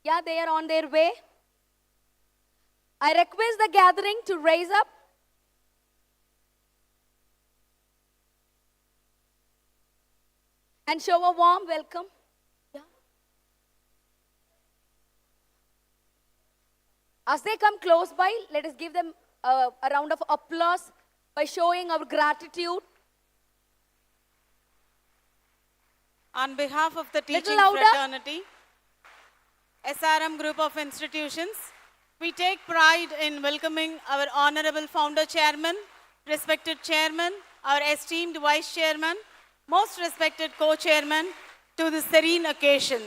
Yeah, they are on their way. I request the gathering to raise up. And show a warm welcome. Yeah. As they come close by, let us give them a round of applause by showing our gratitude. On behalf of the teaching fraternity, SRM Group of Institutions, we take pride in welcoming our Honorable Founder Chairman, respected Chairman, our esteemed Vice Chairman, most respected Co-Chairman to this serene occasion.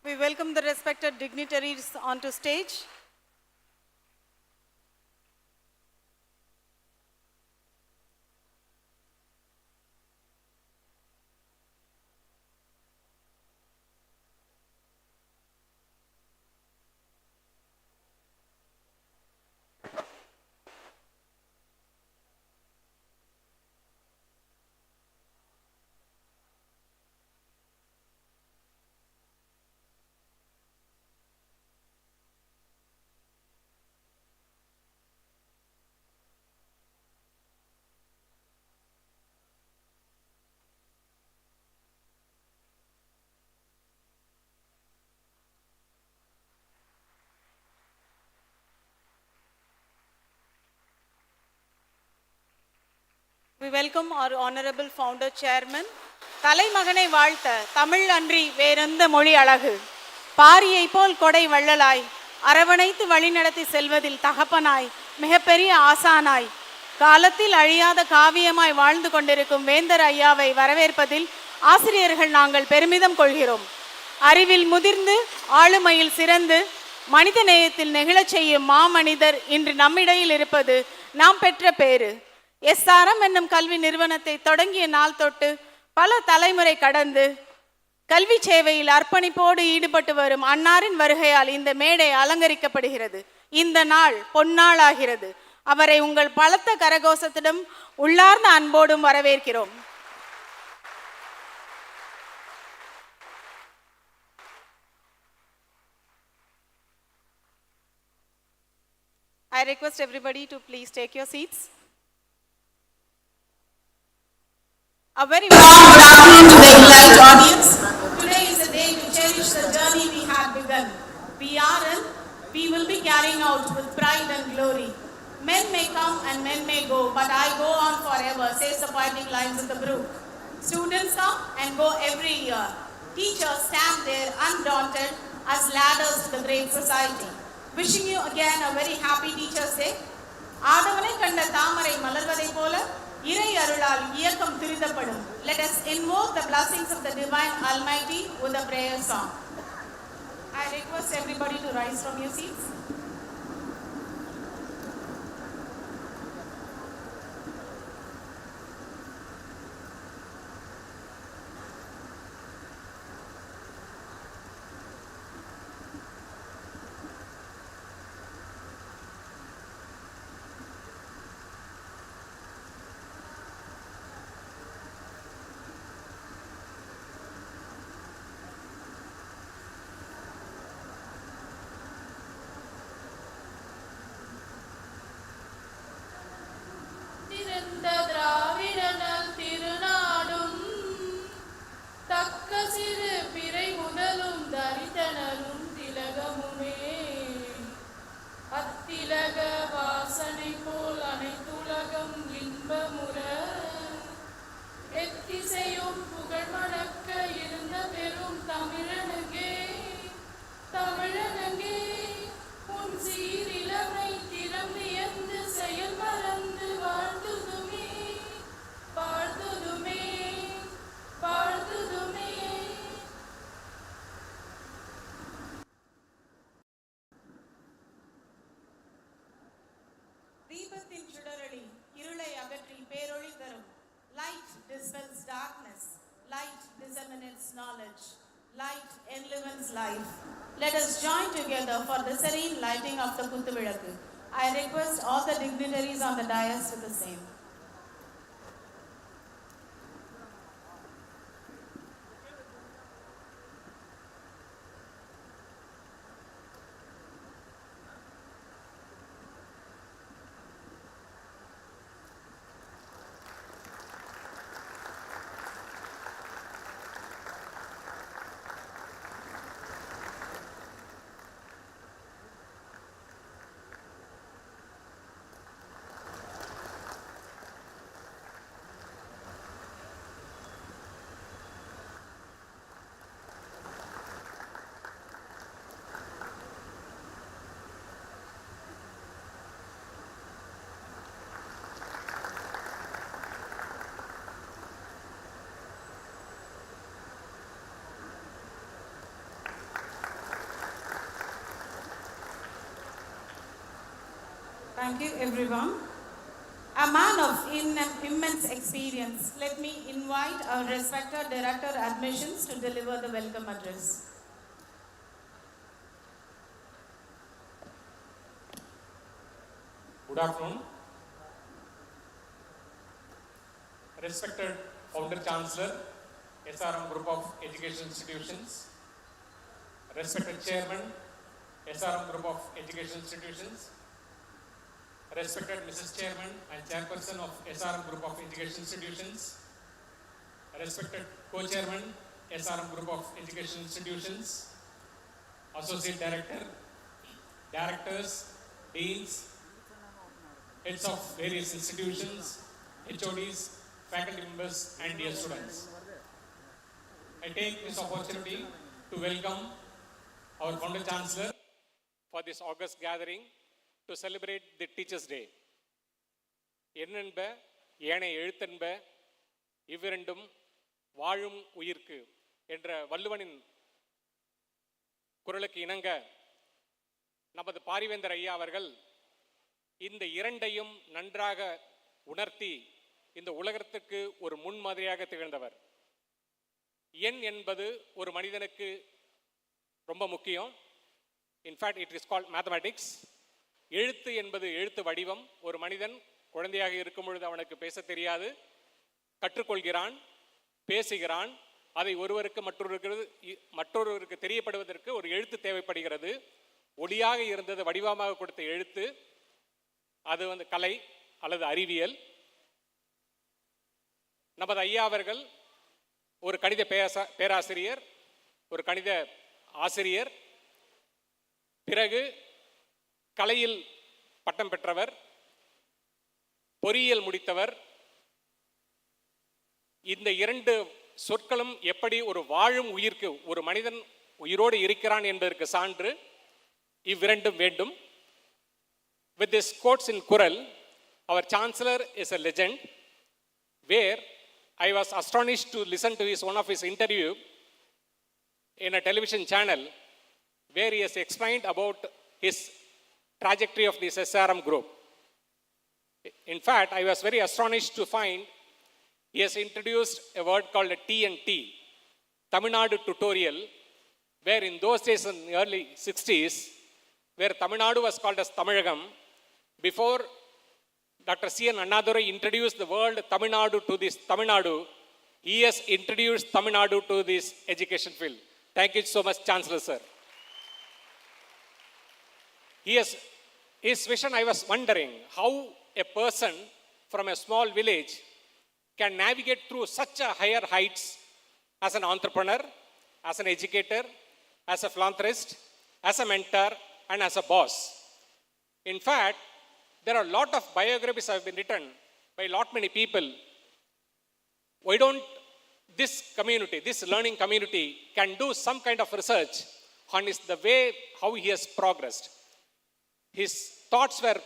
We welcome the respected dignitaries onto stage. We welcome our Honorable Founder Chairman. தலைமகனை வாழ்த்த தமிழ் அன்றி வேறெந்த மொழி அழகு, பாரியை போல் கொடை வள்ளலாய் அரவணைத்து வழிநடத்தி செல்வதில் தகப்பனாய் மிகப்பெரிய ஆசானாய் காலத்தில் அழியாத காவியமாய் வாழ்ந்து கொண்டிருக்கும் வேந்தர் ஐயாவை வரவேற்பதில் ஆசிரியர்கள் நாங்கள் பெருமிதம் கொள்கிறோம். அறிவில் முதிர்ந்து ஆளுமையில் சிறந்து மனித நேயத்தில் நெகிழச் செய்யும் மாமனிதர் இன்று நம்மிடையில் இருப்பது நாம் பெற்ற பேறு. SRM என்னும் கல்வி நிறுவனத்தை தொடங்கிய நாள் தொட்டு பல தலைமுறை கடந்து கல்வி சேவையில் அர்ப்பணிப்போடு ஈடுபட்டு வரும் அன்னாரின் வருகையால் இந்த மேடை அலங்கரிக்கப்படுகிறது. இந்த நாள் பொன்னாள் ஆகிறது. அவரை உங்கள் பலத்த கரகோஷத்திடம் உள்ளார்ந்த அன்போடும் வரவேற்கிறோம். I request everybody to please take your seats. A very warm good afternoon to the elite audience. Today is a day to cherish the journey we have begun. We are and we will be carrying out with pride and glory. Men may come and men may go, but I go on forever, says the poetic lines of the brook. Students come and go every year. Teachers stand there undaunted as ladders to the great society. Wishing you again a very happy Teachers' Day. ஆடவனை கண்ட தாமரை மலர்வதை போல இறை அருளால் இயக்கம் துரிதப்படும். Let us invoke the blessings of the Divine Almighty with a prayer song. I request everybody to rise from your seats. dispels darkness, light disseminates knowledge, light enlivens life. Let us join together for the serene lighting of the Kuthuvilakku. I request all the dignitaries on the dais to the same. Thank you, everyone. A man of immense experience, let me invite our respected Director Admissions to deliver the welcome address. Good afternoon. Respected Founder Chancellor, SRM Group of Education Institutions, respected Chairman, SRM Group of Education Institutions, respected Mrs. Chairman and Chairperson of SRM Group of Education Institutions, respected Co-Chairman, SRM Group of Education Institutions, Associate Director, Directors, Deans, Heads of various institutions, HODs, faculty members and dear students. I take this opportunity to welcome our Founder Chancellor for this August gathering to celebrate the Teachers' Day. எண்ணென்ப ஏனை எழுத்தென்ப இவ்விரண்டும் வாழும் உயிர்க்கு என்ற வள்ளுவனின் குரலுக்கு இணங்க நமது பாரிவேந்தர் ஐயா அவர்கள் இந்த இரண்டையும் நன்றாக உணர்த்தி இந்த உலகத்திற்கு ஒரு முன்மாதிரியாக திகழ்ந்தவர். எண் என்பது ஒரு மனிதனுக்கு ரொம்ப முக்கியம். In fact it is called mathematics. எழுத்து என்பது எழுத்து வடிவம். ஒரு மனிதன் குழந்தையாக இருக்கும் பொழுது அவனுக்கு பேச தெரியாது, கற்றுக்கொள்கிறான், பேசுகிறான். அதை மற்றொருவருக்கு தெரியப்படுவதற்கு ஒரு எழுத்து தேவைப்படுகிறது. ஒளியாக இருந்தது வடிவமாக கொடுத்த எழுத்து, அது கலை அல்லது அறிவியல். நமது ஐயா அவர்கள் ஒரு கணித பேராசிரியர், ஒரு கணித ஆசிரியர், பிறகு கலையில் பட்டம் பெற்றவர், பொறியியல் முடித்தவர். இந்த இரண்டு சொற்களும் எப்படி ஒரு வாழும் உயிர்க்கு ஒரு மனிதன் உயிரோடு இருக்கிறான் என்பதற்கு சான்று இவ்விரண்டும் வேண்டும். With this quotes in Kural, our Chancellor is a legend, where I was astonished to listen to one of his interview in a television channel, where he has explained about his trajectory of this SRM group. In fact, I was very astonished to find he has introduced a word called a T&T, Tamil Nadu tutorial, where in those days in the early 60s, where Tamil Nadu was called as Tamilagam, before Dr. C.N. Annadurai introduced the word Tamil Nadu to this Tamil Nadu, he has introduced Tamil Nadu to this education field. Thank you so much, Chancellor sir. His vision, I was wondering how a person from a small village can navigate through such a higher heights as an entrepreneur, as an educator, as a philanthropist, as a mentor, and as a boss. In fact, there are a lot of biographies have been written by a lot many people. Why don't this community, this learning community, can do some kind of research on the way how he has progressed. His thoughts were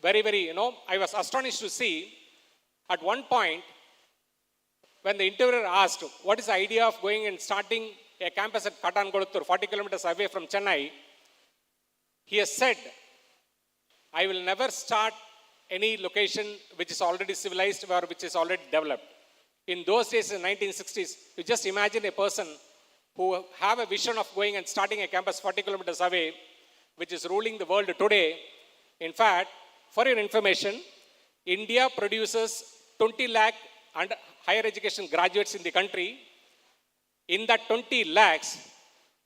very, very, I was astonished to see at one point when the interviewer asked, what is the idea of going and starting a campus at Kattankoluttur, 40 kilometers away from Chennai? He has said, I will never start any location which is already civilized or which is already developed. In those days, in the 1960s, you just imagine a person who have a vision of going and starting a campus 40 kilometers away, which is ruling the world today. In fact, for your information, India produces 20 lakh higher education graduates in the country. In that 20 lakhs,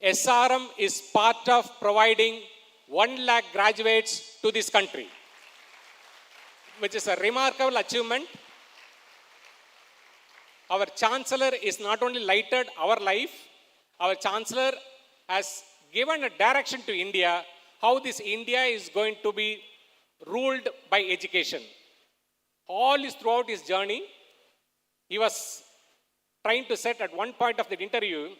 SRM is part of providing 1 lakh graduates to this country, which is a remarkable achievement. Our Chancellor is not only lighted our life, our Chancellor has given a direction to India how this India is going to be ruled by education. All is throughout his journey, he was trying to set at one point of the interview,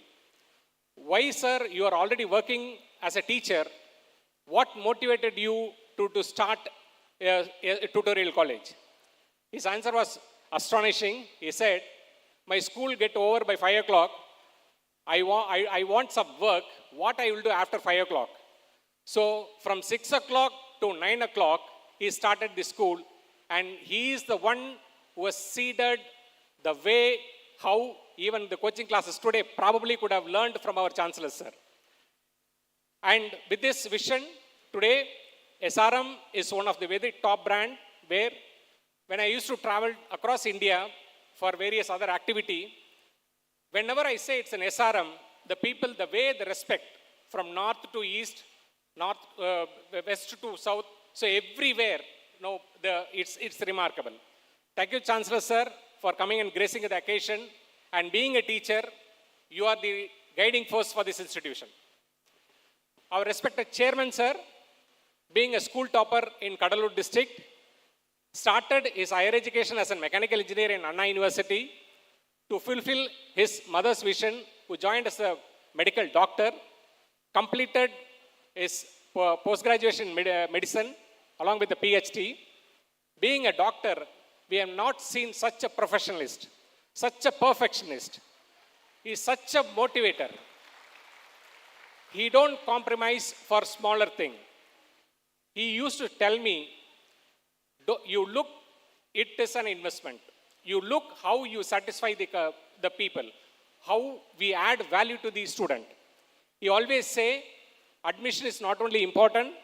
why sir, you are already working as a teacher, what motivated you to start a tutorial college? His answer was astonishing. He said, my school get over by 5 o'clock. I want some work. What I will do after 5 o'clock? So from 6 o'clock to 9 o'clock, he started the school, and he is the one who has seeded the way how even the coaching classes today probably could have learned from our Chancellor, sir. And with this vision, today, SRM is one of the very top brand where when I used to travel across India for various other activity, whenever I say it's an SRM, the people, the way they respect from north to east, west to south, so everywhere, it's remarkable. Thank you, Chancellor, sir, for coming and gracing the occasion. And being a teacher, you are the guiding force for this institution. Our respected chairman, sir, being a school topper in Kadalur district, started his higher education as a mechanical engineer in Anna University to fulfill his mother's vision, who joined as a medical doctor, completed his post-graduation in medicine along with the PhD. Being a doctor, we have not seen such a professionalist, such a perfectionist. He is such a motivator. He don't compromise for smaller thing. He used to tell me, you look, it is an investment. You look how you satisfy the people, how we add value to the student. He always say, admission is not only important,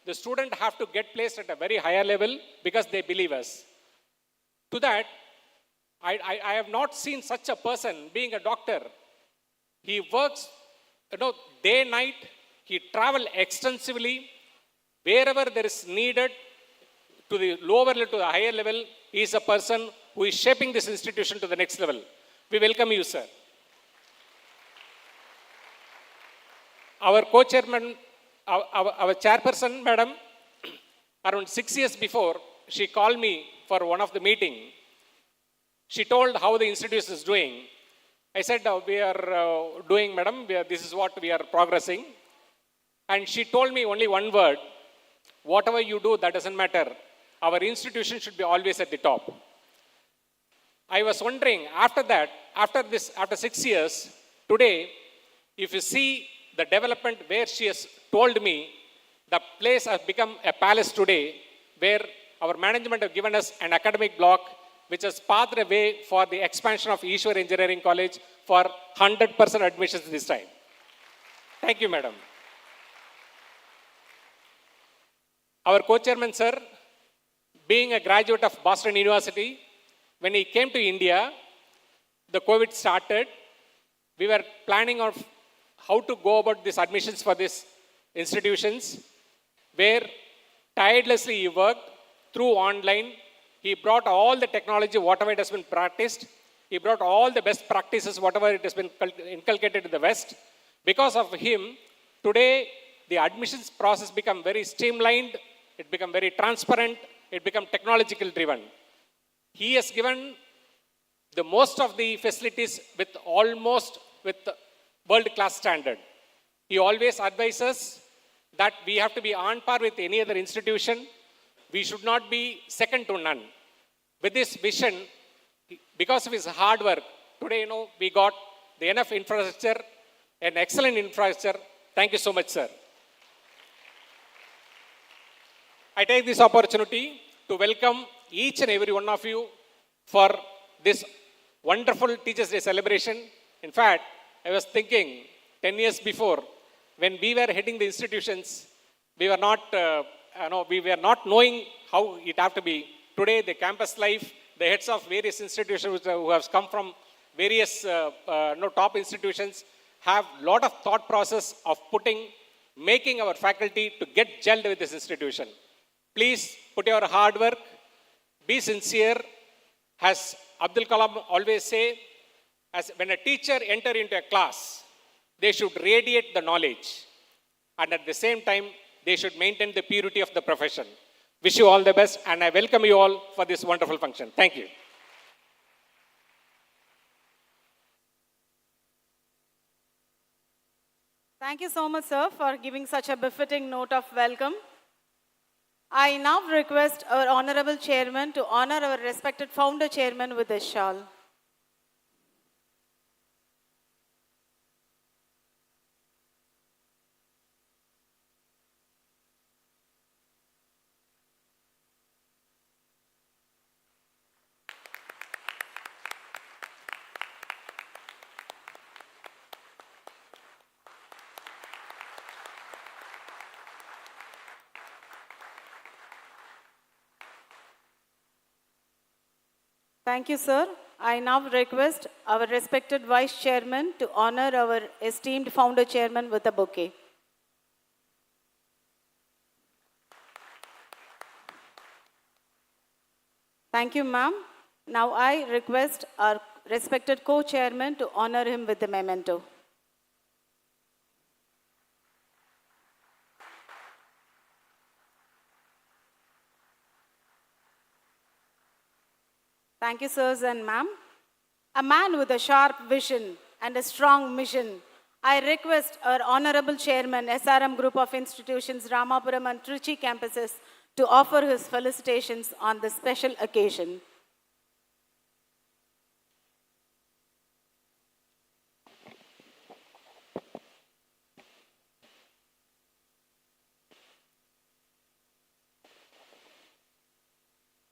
the student have to get placed at a very higher level because they believe us. To that, I have not seen such a person being a doctor. He works, day, night. He travel extensively. Wherever there is needed, to the lower level, to the higher level, he is a person who is shaping this institution to the next level. We welcome you, sir. Our co-chairman, our chairperson, madam, around 6 years before, she called me for one of the meeting. She told how the institution is doing. I said, we are doing, madam, this is what we are progressing. And she told me only one word, whatever you do, that doesn't matter. Our institution should be always at the top. I was wondering, after that, after 6 years, today, if you see the development where she has told me, the place has become a palace today, where our management have given us an academic block, which has paved the way for the expansion of Ishwar Engineering College for 100% admissions this time. Thank you, madam. Our co-chairman, sir, being a graduate of Boston University, when he came to India, the COVID started. We were planning of how to go about these admissions for these institutions, where tirelessly he worked through online. He brought all the technology, whatever it has been practiced. He brought all the best practices, whatever it has been inculcated in the West. Because of him, today, the admissions process become very streamlined, it become very transparent, it become technological driven. He has given the most of the facilities with world-class standard. He always advises that we have to be on par with any other institution. We should not be second to none. With this vision, because of his hard work, today, we got the enough infrastructure, an excellent infrastructure. Thank you so much, sir. I take this opportunity to welcome each and every one of you for this wonderful Teachers' Day celebration. In fact, I was thinking 10 years before, when we were heading the institutions, we were not, we were not knowing how it have to be. Today, the campus life, the heads of various institutions who have come from various top institutions have lot of thought process of making our faculty to get gelled with this institution. Please put your hard work, be sincere. As Abdul Kalam always say, as when a teacher enter into a class, they should radiate the knowledge, and at the same time, they should maintain the purity of the profession. Wish you all the best, and I welcome you all for this wonderful function. Thank you. Thank you so much, sir, for giving such a befitting note of welcome. I now request our Honorable Chairman to honor our respected Founder Chairman with a shawl. Thank you, sir. I now request our respected Vice Chairman to honor our esteemed Founder Chairman with a bouquet. Thank you, ma'am. Now I request our respected Co-Chairman to honor him with the memento. Thank you, sirs and ma'am. A man with a sharp vision and a strong mission. I request our Honorable Chairman, SRM Group of Institutions, Ramapuram and Trichy campuses to offer his felicitations on this special occasion.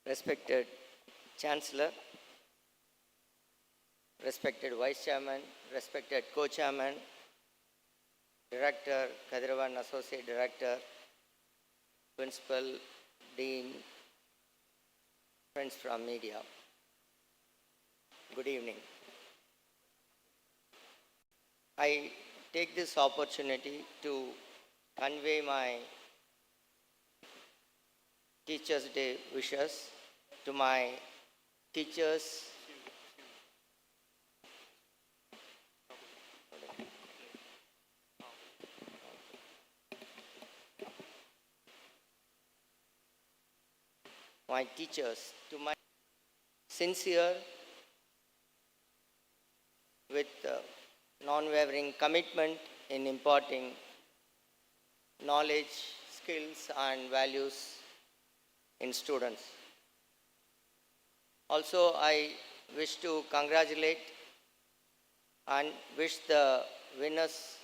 Respected Chancellor, respected Vice Chairman, respected Co-Chairman, Director, Kadiravan Associate Director, Principal, Dean, friends from media, good evening. I take this opportunity to convey my Teachers' Day wishes to my teachers, to my sincere with non-wavering commitment in imparting knowledge, skills and values in students. Also, I wish to congratulate and wish the winners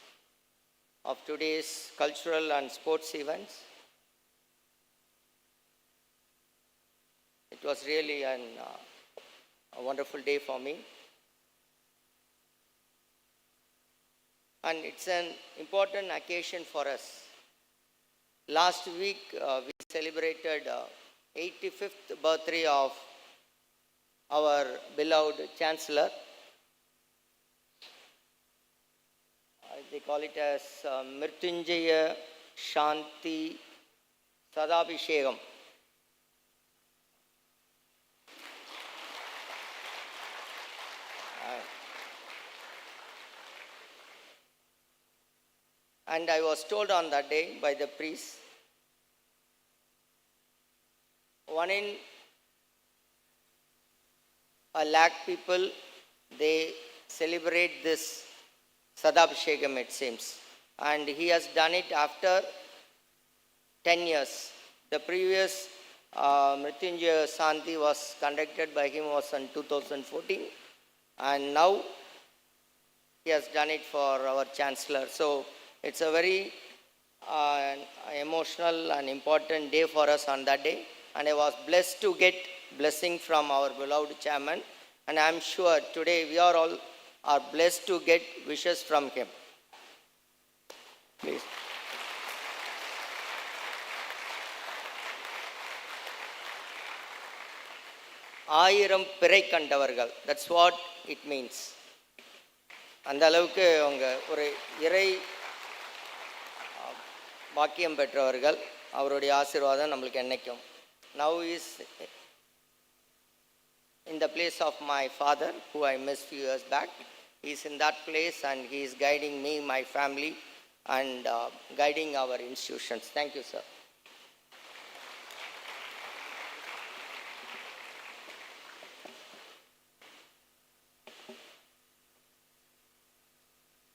of today's cultural and sports events. It was really a wonderful day for me. And it's an important occasion for us. Last week, we celebrated 85th birthday of our beloved Chancellor. They call it as Mrityunjaya Shanti Sadabhishekam. And I was told on that day by the priest, 1 in a lakh people, they celebrate this Sadabhishekam, it seems. And he has done it after 10 years. The previous Mrityunjaya Shanti was conducted by him was in 2014. And now he has done it for our Chancellor. So it's a very emotional and important day for us on that day. And I was blessed to get blessing from our beloved chairman. and I am sure today we are all are blessed to get wishes from him. Please. ஆயிரம் பிறை கண்டவர்கள், that's what it means. அந்த அளவுக்கு அவங்க ஒரு இறை வாக்கியம் பெற்றவர்கள். அவருடைய ஆசீர்வாதம் நம்மளுக்கு என்னைக்கும். Now is in the place of my father, who I missed few years back. He is in that place and he is guiding me, my family, and guiding our institutions. Thank you, sir.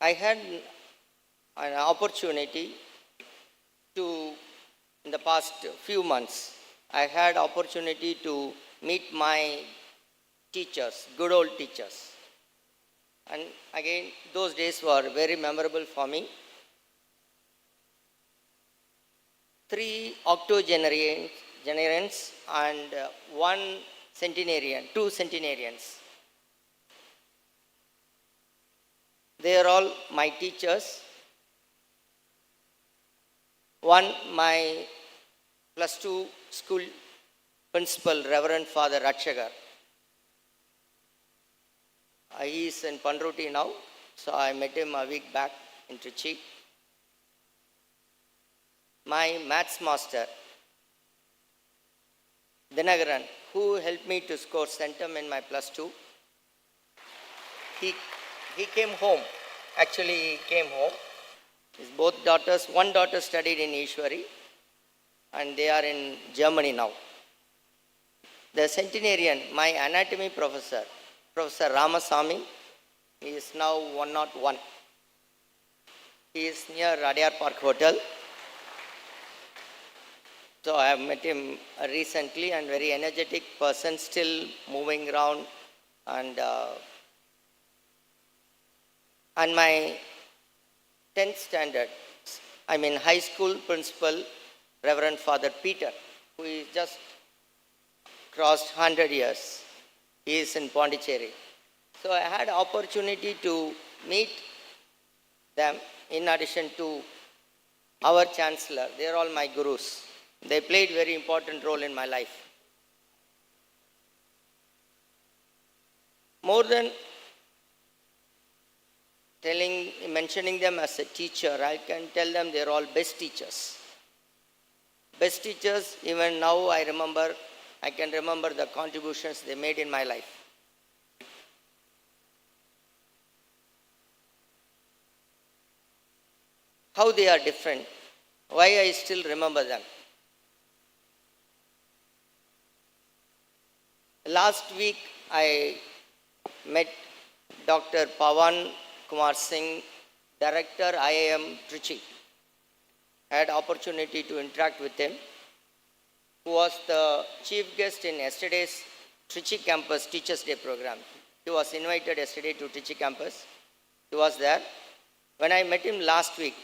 I had an opportunity to, in the past few months, I had opportunity to meet my teachers, good old teachers. And again, those days were very memorable for me. 3 octogenarians and 1 centenarian, 2 centenarians. They are all my teachers. One, my +2 school principal, Reverend Father Ratchakar. He is in Panruti now, so I met him a week back in Trichy. My maths master, Dinagaran, who helped me to score centum in my +2. He came home. Actually, he came home. His both daughters, one daughter studied in Ishwari, and they are in Germany now. The centenarian, my anatomy professor, Professor Ramasamy, he is now 101. He is near Adyar Park Hotel. So I have met him recently, and very energetic person, still moving around, and my 10th standard, I mean high school principal, Reverend Father Peter, who is just crossed 100 years. He is in Pondicherry. So I had opportunity to meet them in addition to our chancellor. They are all my gurus. They played very important role in my life. More than mentioning them as a teacher, I can tell them they are all best teachers. Best teachers, even now I can remember the contributions they made in my life. How they are different, why I still remember them. Last week I met Dr. Pawan Kumar Singh, Director IIM Trichy. I had opportunity to interact with him, who was the chief guest in yesterday's Trichy campus Teachers Day program. He was invited yesterday to Trichy campus. He was there. When I met him last week,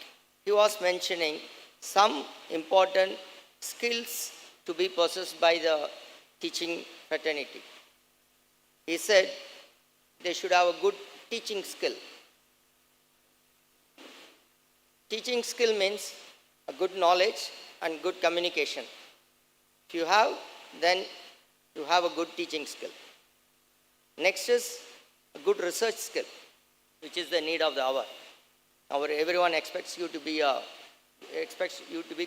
he was mentioning some important skills to be possessed by the teaching fraternity. He said they should have a good teaching skill. Teaching skill means a good knowledge and good communication. If you have, then you have a good teaching skill. Next is a good research skill, which is the need of the hour. Everyone expects you to be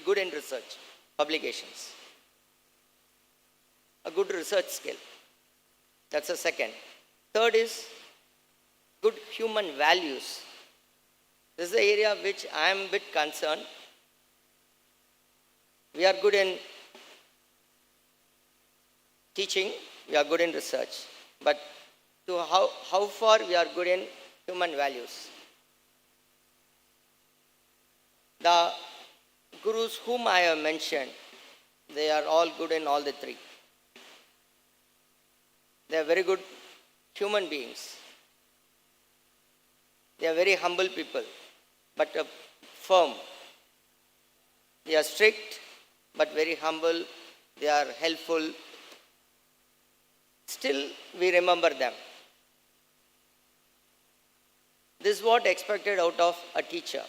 good in research, publications. A good research skill. That's the second. Third is good human values. This is the area which I am a bit concerned. We are good in teaching, we are good in research, but to how far we are good in human values. The gurus whom I have mentioned, they are all good in all the 3. They are very good human beings. They are very humble people, but firm. They are strict, but very humble. They are helpful. Still, we remember them. This is what expected out of a teacher.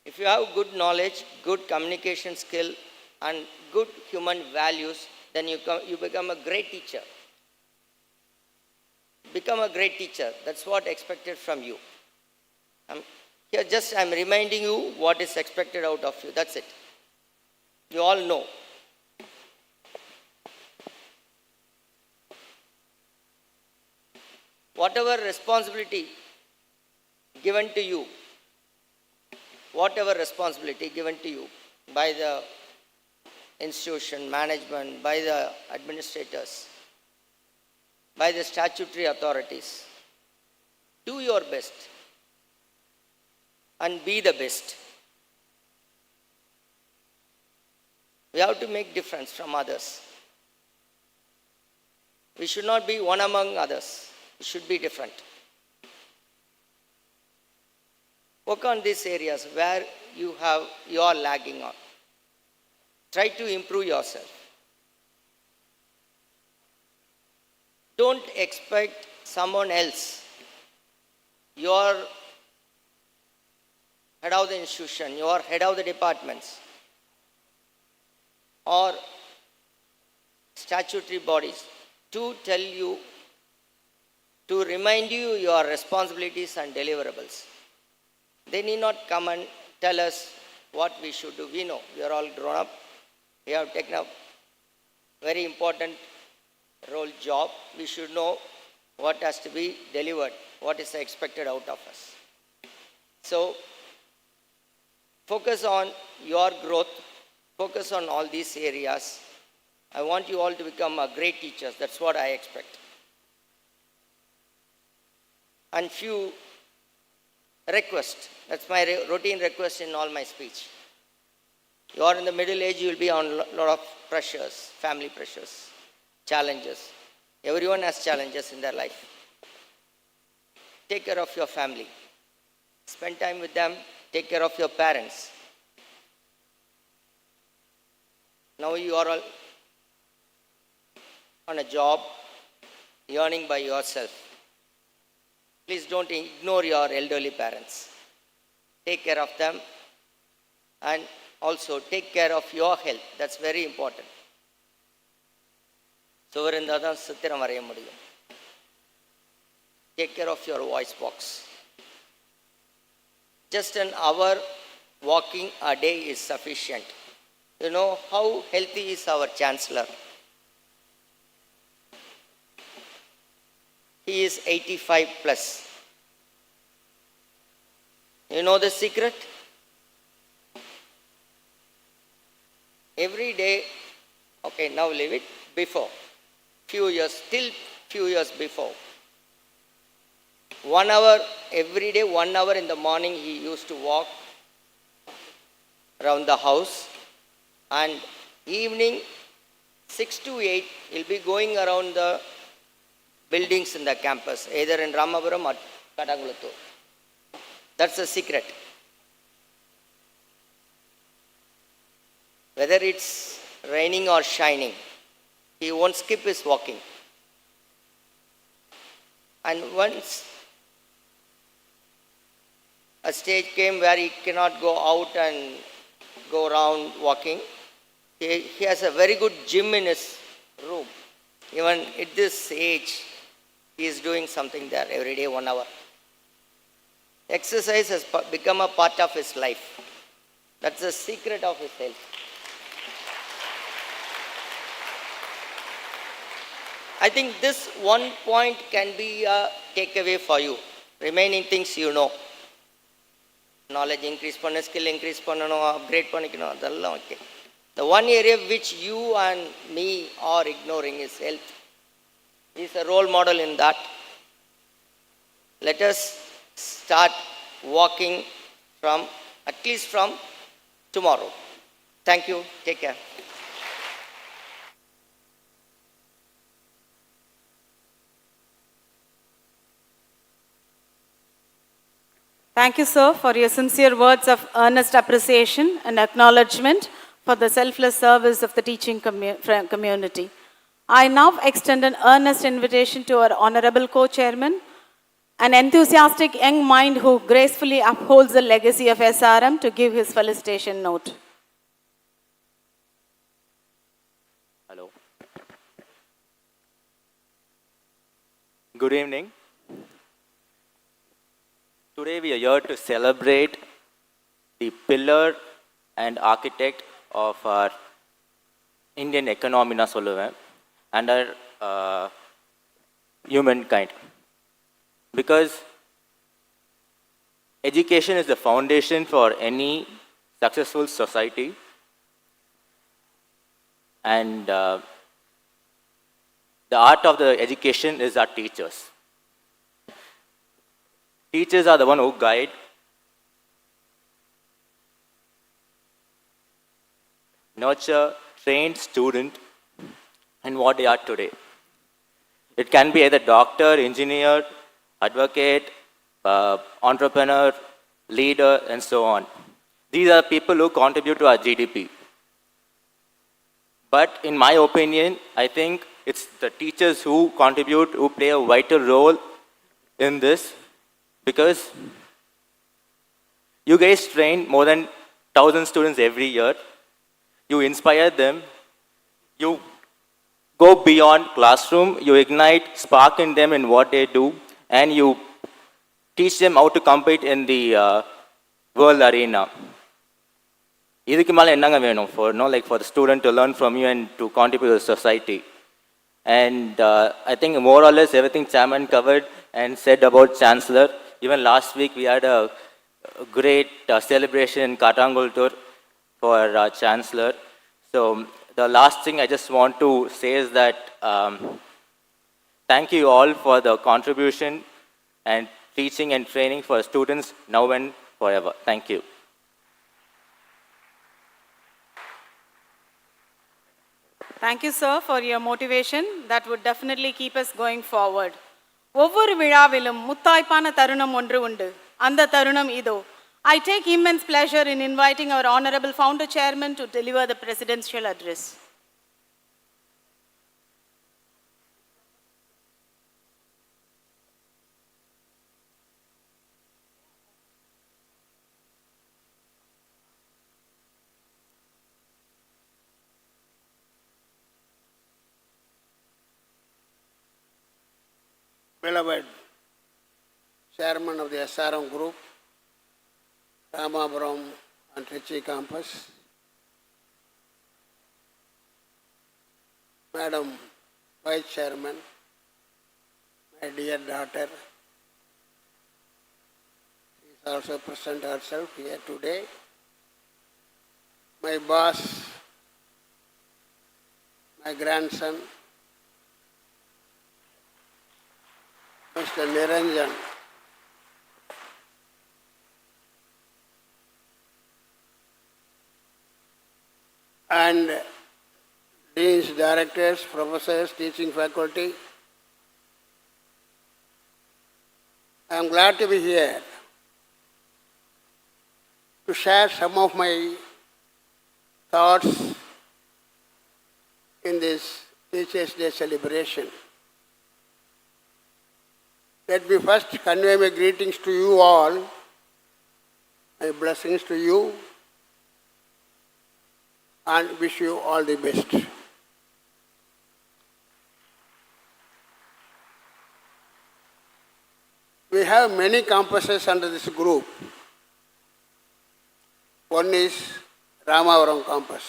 If you have good knowledge, good communication skill, and good human values, then you become a great teacher. Become a great teacher. That's what expected from you. I'm reminding you what is expected out of you. That's it. You all know. Whatever responsibility given to you, by the institution, management, by the administrators, by the statutory authorities, do your best and be the best. We have to make difference from others. We should not be one among others. We should be different. Work on these areas where you are lagging on. Try to improve yourself. Don't expect someone else, your head of the institution, your head of the departments, or statutory bodies to tell you, to remind you your responsibilities and deliverables. They need not come and tell us what we should do. We know, we are all grown up. We have taken up very important role job. We should know what has to be delivered, what is expected out of us. So, focus on your growth, focus on all these areas. I want you all to become a great teachers. That's what I expect. And few requests. That's my routine request in all my speech. You are in the middle age, you will be on a lot of pressures, family pressures, challenges. Everyone has challenges in their life. Take care of your family. Spend time with them. Take care of your parents. Now you are all on a job, earning by yourself. Please don't ignore your elderly parents. Take care of them and also take care of your health. That's very important. Take care of your voice box. Just an hour walking a day is sufficient. You know how healthy is our chancellor? He is 85 plus. You know the secret? Every day, okay, now leave it, before, few years before. 1 hour, every day, 1 hour in the morning he used to walk around the house, and evening 6 to 8 he'll be going around the buildings in the campus, either in Ramapuram or Kadanguluttur. That's the secret. Whether it's raining or shining, he won't skip his walking. And once a stage came where he cannot go out and go around walking, he has a very good gym in his room. Even at this age, he is doing something there every day, 1 hour. Exercise has become a part of his life. That's the secret of his health. I think this one point can be a takeaway for you. Remaining things you know. Knowledge increase panna, skill increase panna, upgrade pannikano, adella okay. The one area which you and me are ignoring is health. He is a role model in that. Let us start walking at least from tomorrow. Thank you. Take care. Thank you, sir, for your sincere words of earnest appreciation and acknowledgement for the selfless service of the teaching community. I now extend an earnest invitation to our Honorable Co-Chairman, an enthusiastic young mind who gracefully upholds the legacy of SRM to give his felicitation note. Hello. Good evening. Today we are here to celebrate the pillar and architect of our Indian economy na solluven and our humankind. Because education is the foundation for any successful society, and the art of the education is our teachers. Teachers are the one who guide, nurture, train student in what they are today. It can be either doctor, engineer, advocate, entrepreneur, leader, and so on. These are people who contribute to our GDP. But in my opinion, I think it's the teachers who contribute, who play a vital role in this, because you guys train more than 1,000 students every year. You inspire them. You go beyond classroom. You ignite spark in them in what they do, and you teach them how to compete in the world arena. இதுக்கு மேலே என்னங்க வேணும் for the student to learn from you and to contribute to the society. And I think more or less everything chairman covered and said about chancellor. Even last week we had a great celebration in Katangultur for chancellor. So the last thing I just want to say is that thank you all for the contribution and teaching and training for students now and forever. Thank you. Thank you, sir, for your motivation. That would definitely keep us going forward. ஒவ்வொரு விழாவிலும் முத்தாய்ப்பான தருணம் ஒன்று உண்டு. அந்த தருணம் இதோ. I take immense pleasure in inviting our honorable founder chairman to deliver the presidential address. Beloved Chairman of the SRM Group, Ramapuram and Trichy Campus, Madam Vice Chairman, my dear daughter, she is also present herself here today, my boss, my grandson, Mr. Niranjan, and deans, directors, professors, teaching faculty. I am glad to be here to share some of my thoughts in this Teachers' Day celebration. Let me first convey my greetings to you all, my blessings to you, and wish you all the best. We have many campuses under this group. One is Ramapuram campus.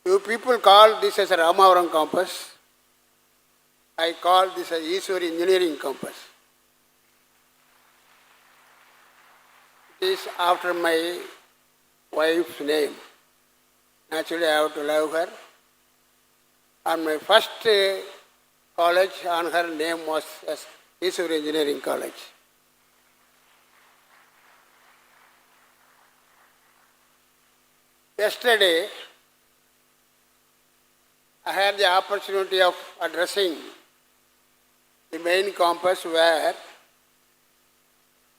You people call this as a Ramapuram campus. I call this a Ishwari Engineering Campus. It is after my wife's name. Naturally, I have to love her. And my first college on her name was Ishwari Engineering College. Yesterday, I had the opportunity of addressing the main campus where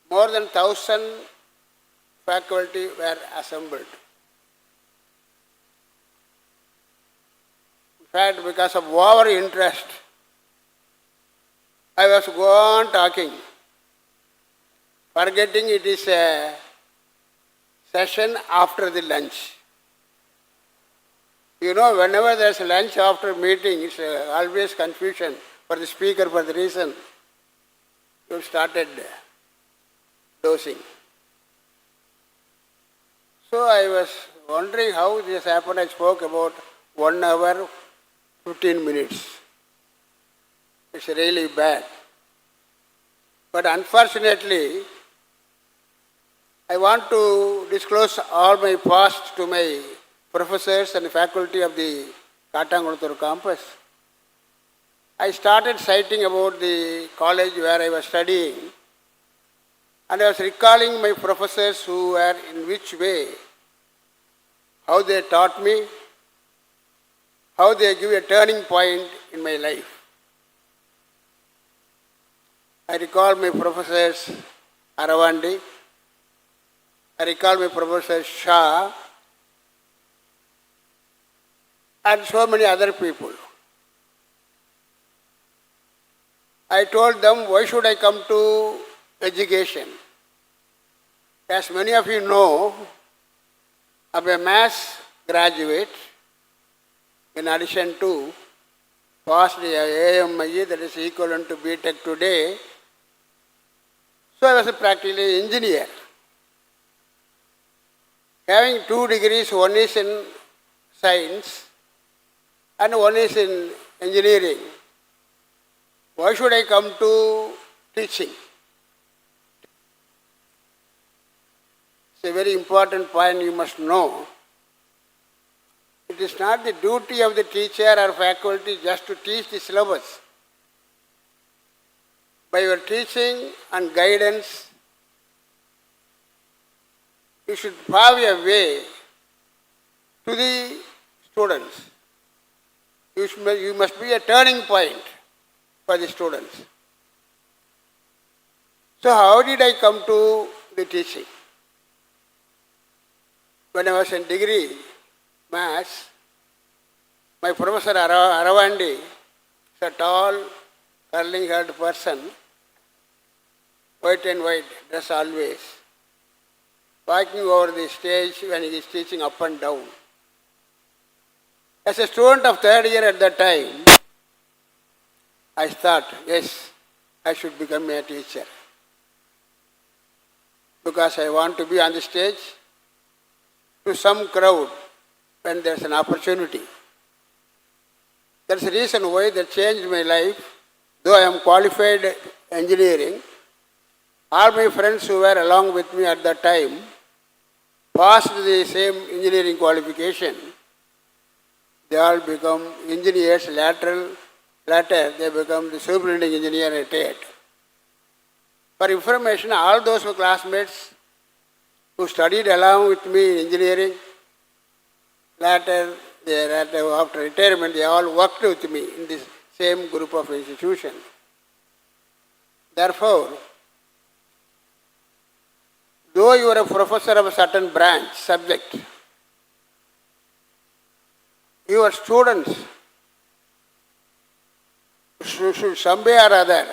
more than 1,000 faculty were assembled. In fact, because of our interest, I was go on talking, forgetting it is a session after the lunch. You know, whenever there's lunch after meeting, it's always confusion for the speaker for the reason you started dosing. So I was wondering how this happened. I spoke about 1 hour, 15 minutes. It's really bad. But unfortunately, I want to disclose all my past to my professors and faculty of the Katangulattur campus. I started citing about the college where I was studying, and I was recalling my professors who were in which way, how they taught me, how they give a turning point in my life. I recall my professors Aravandi, I recall my professor Shah, and so many other people. I told them, why should I come to education? As many of you know, I'm a maths graduate, in addition to passed the AMIE, that is equivalent to BTech today. So I was practically an engineer. Having 2 degrees, one is in science and one is in engineering. Why should I come to teaching? It's a very important point you must know. It is not the duty of the teacher or faculty just to teach the syllabus. By your teaching and guidance, you should pave a way to the students. You must be a turning point for the students. So how did I come to the teaching? When I was in degree maths, my professor Aravandi is a tall, curling-haired person, white and white, dress always, walking over the stage when he is teaching up and down. As a student of 3rd year at that time, I thought, yes, I should become a teacher. Because I want to be on the stage to some crowd when there's an opportunity. That's the reason why that changed my life. Though I am qualified engineering, all my friends who were along with me at that time passed the same engineering qualification. They all become engineers. Later they become the superintending engineer retired. For information, all those were classmates who studied along with me in engineering. Later, after retirement, they all worked with me in this same group of institutions. Therefore, though you are a professor of a certain branch, subject, your students should some way or other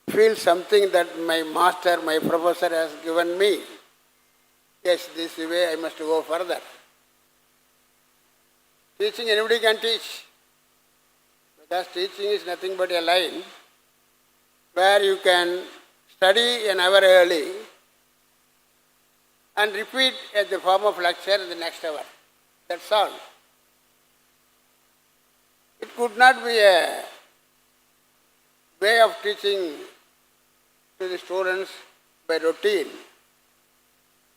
feel something that my master, my professor has given me. Yes, this way I must go further. Teaching, anybody can teach. Because teaching is nothing but a line where you can study an hour early and repeat as the form of lecture in the next hour. That's all. It could not be a way of teaching to the students by routine.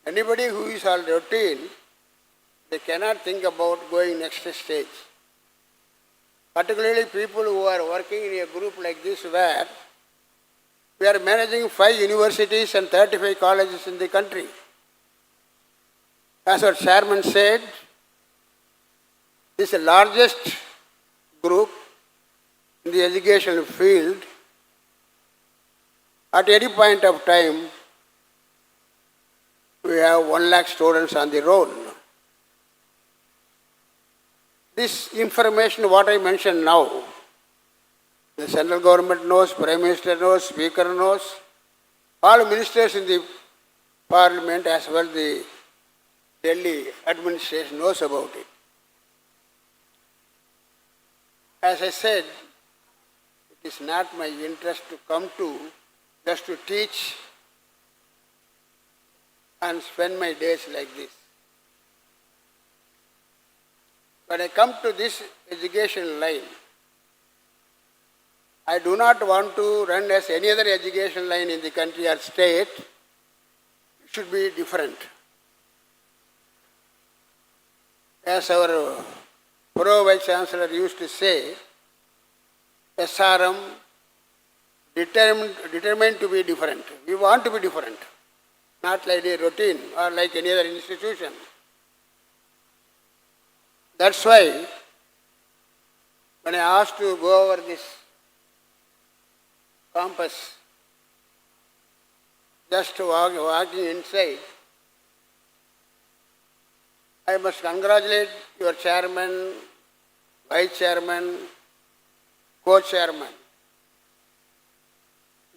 Anybody who is on routine, they cannot think about going next stage. Particularly people who are working in a group like this where we are managing 5 universities and 35 colleges in the country. As our chairman said, this is the largest group in the educational field. At any point of time, we have 1 lakh students on the roll. This information, what I mentioned now, The central government knows, Prime Minister knows, Speaker knows, all ministers in the Parliament as well the Delhi administration knows about it. As I said, it is not my interest to come to just to teach and spend my days like this. When I come to this education line, I do not want to run as any other education line in the country or state. It should be different. As our Pro Vice Chancellor used to say, SRM determined to be different. We want to be different, not like a routine or like any other institution. That's why when I asked to go over this campus, just walking inside, I must congratulate your chairman, vice chairman, co-chairman.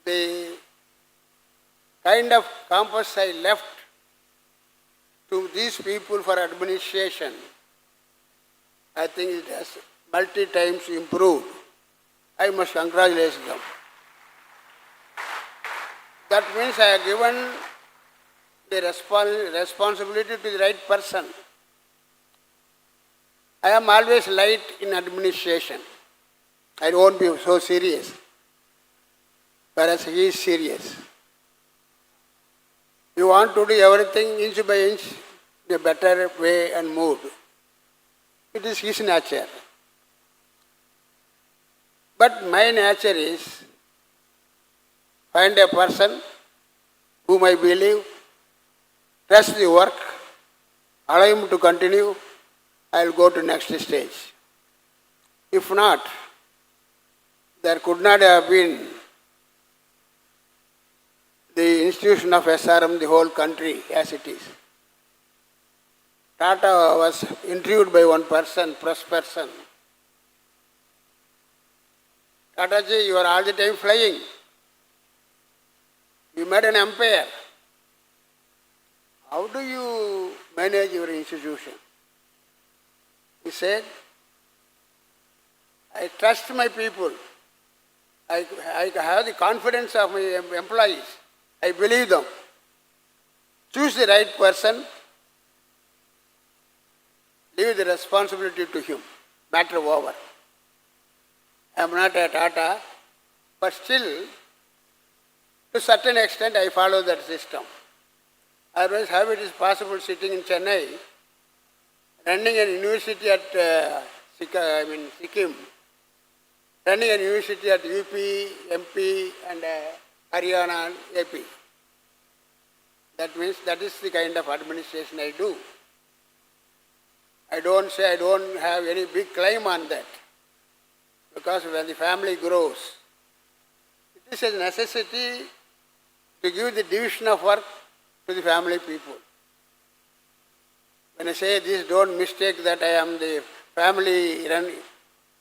The kind of campus I left to these people for administration, I think it has multi-times improved. I must congratulate them. That means I have given the responsibility to the right person. I am always light in administration. I won't be so serious, whereas he is serious. You want to do everything inch by inch in a better way and mood. It is his nature. But my nature is find a person whom I believe, trust the work, allow him to continue, I will go to next stage. If not, there could not have been the institution of SRM, the whole country as it is. Tata was interviewed by one person, press person. Tata ji, you are all the time flying. You made an empire. How do you manage your institution? He said, I trust my people. I have the confidence of my employees. I believe them. Choose the right person. Leave the responsibility to him. Matter over. I am not a Tata, but still, to a certain extent, I follow that system. Otherwise, how it is possible sitting in Chennai, running an university at Sikkim, running a university at UP, MP, and Haryana, and AP. That means that is the kind of administration I do. I don't say I don't have any big claim on that. Because when the family grows, it is a necessity to give the division of work to the family people. When I say this, don't mistake that I am the family-run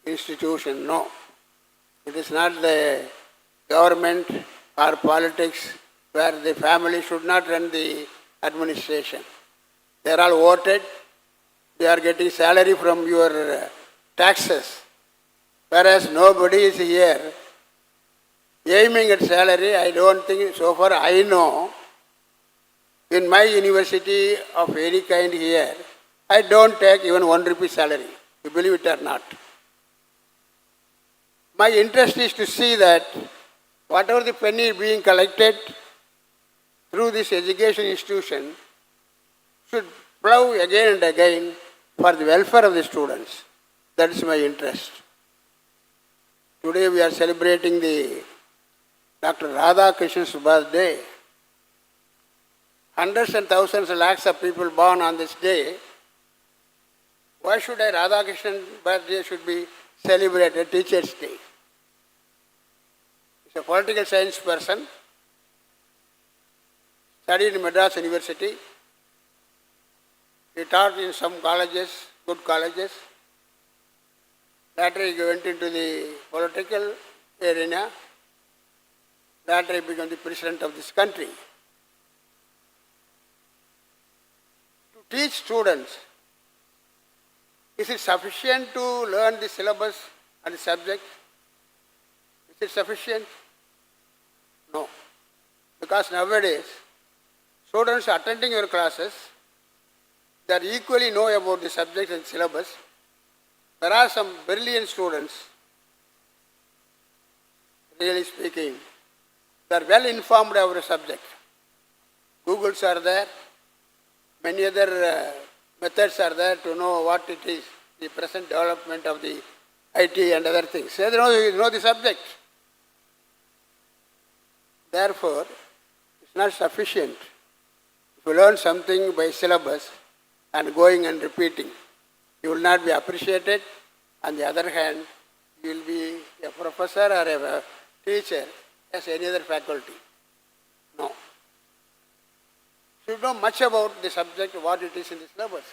institution. No. It is not the government or politics where the family should not run the administration. They are all voted. They are getting salary from your taxes. Whereas nobody is here aiming at salary. I don't think, so far I know, in my university of any kind here, I don't take even 1 rupee salary, you believe it or not. My interest is to see that whatever the penny being collected through this education institution should plow again and again for the welfare of the students. That is my interest. Today we are celebrating the Dr. Radha Krishnan's birthday. Hundreds and thousands, lakhs of people born on this day. Why should a Radha Krishnan birthday should be celebrated Teachers' Day? He's a political science person, studied in Madras University. He taught in some colleges, good colleges. Later he went into the political arena. Later I became the president of this country. To teach students, is it sufficient to learn the syllabus and the subject? Is it sufficient? No. Because nowadays, students attending your classes, they are equally know about the subject and syllabus. There are some brilliant students, really speaking, they are well informed about the subject. Googles are there, many other methods are there to know what it is, the present development of the IT and other things. So they know the subject. Therefore, it's not sufficient if you learn something by syllabus and going and repeating. You will not be appreciated. On the other hand, you will be a professor or a teacher as any other faculty. No. You should know much about the subject, what it is in the syllabus.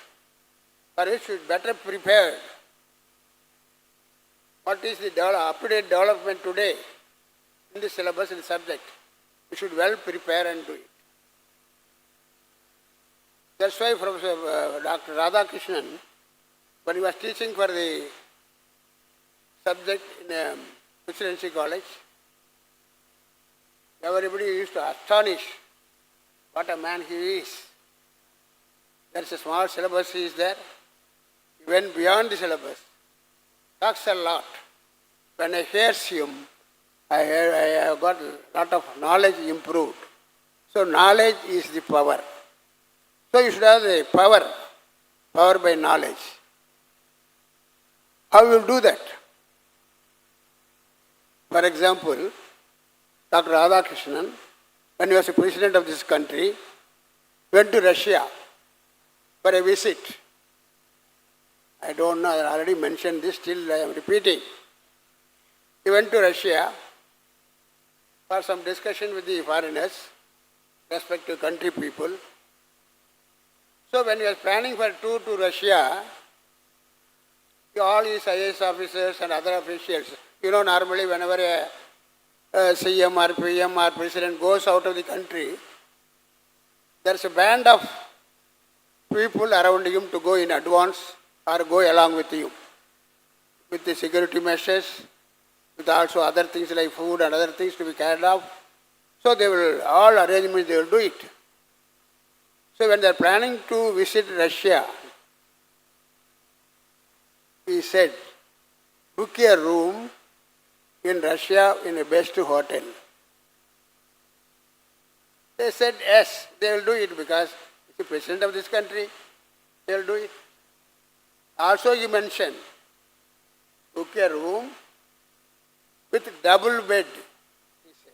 For it should be better prepared. What is the up-to-date development today in the syllabus and the subject? You should well prepare and do it. That's why Professor Dr. Radhakrishnan, when he was teaching for the subject in a presidency college, everybody used to astonish what a man he is. There is a small syllabus he is there. He went beyond the syllabus, talks a lot. When I hear him, I have got a lot of knowledge improved. So knowledge is the power. So you should have the power by knowledge. How will you do that? For example, Dr. Radhakrishnan, when he was the president of this country, went to Russia for a visit. I don't know, I already mentioned this, still I am repeating. He went to Russia for some discussion with the foreigners, respective country people. So when he was planning for a tour to Russia, all his IAS officers and other officials, normally whenever a CM or PM or president goes out of the country, there's a band of people around him to go in advance or go along with you, with the security measures, with also other things like food and other things to be carried out. So they will, all arrangements they will do it. So when they are planning to visit Russia, he said, book a room in Russia in a best hotel. They said yes, they will do it because he's the president of this country, they will do it. Also he mentioned, book a room with double bed, he said.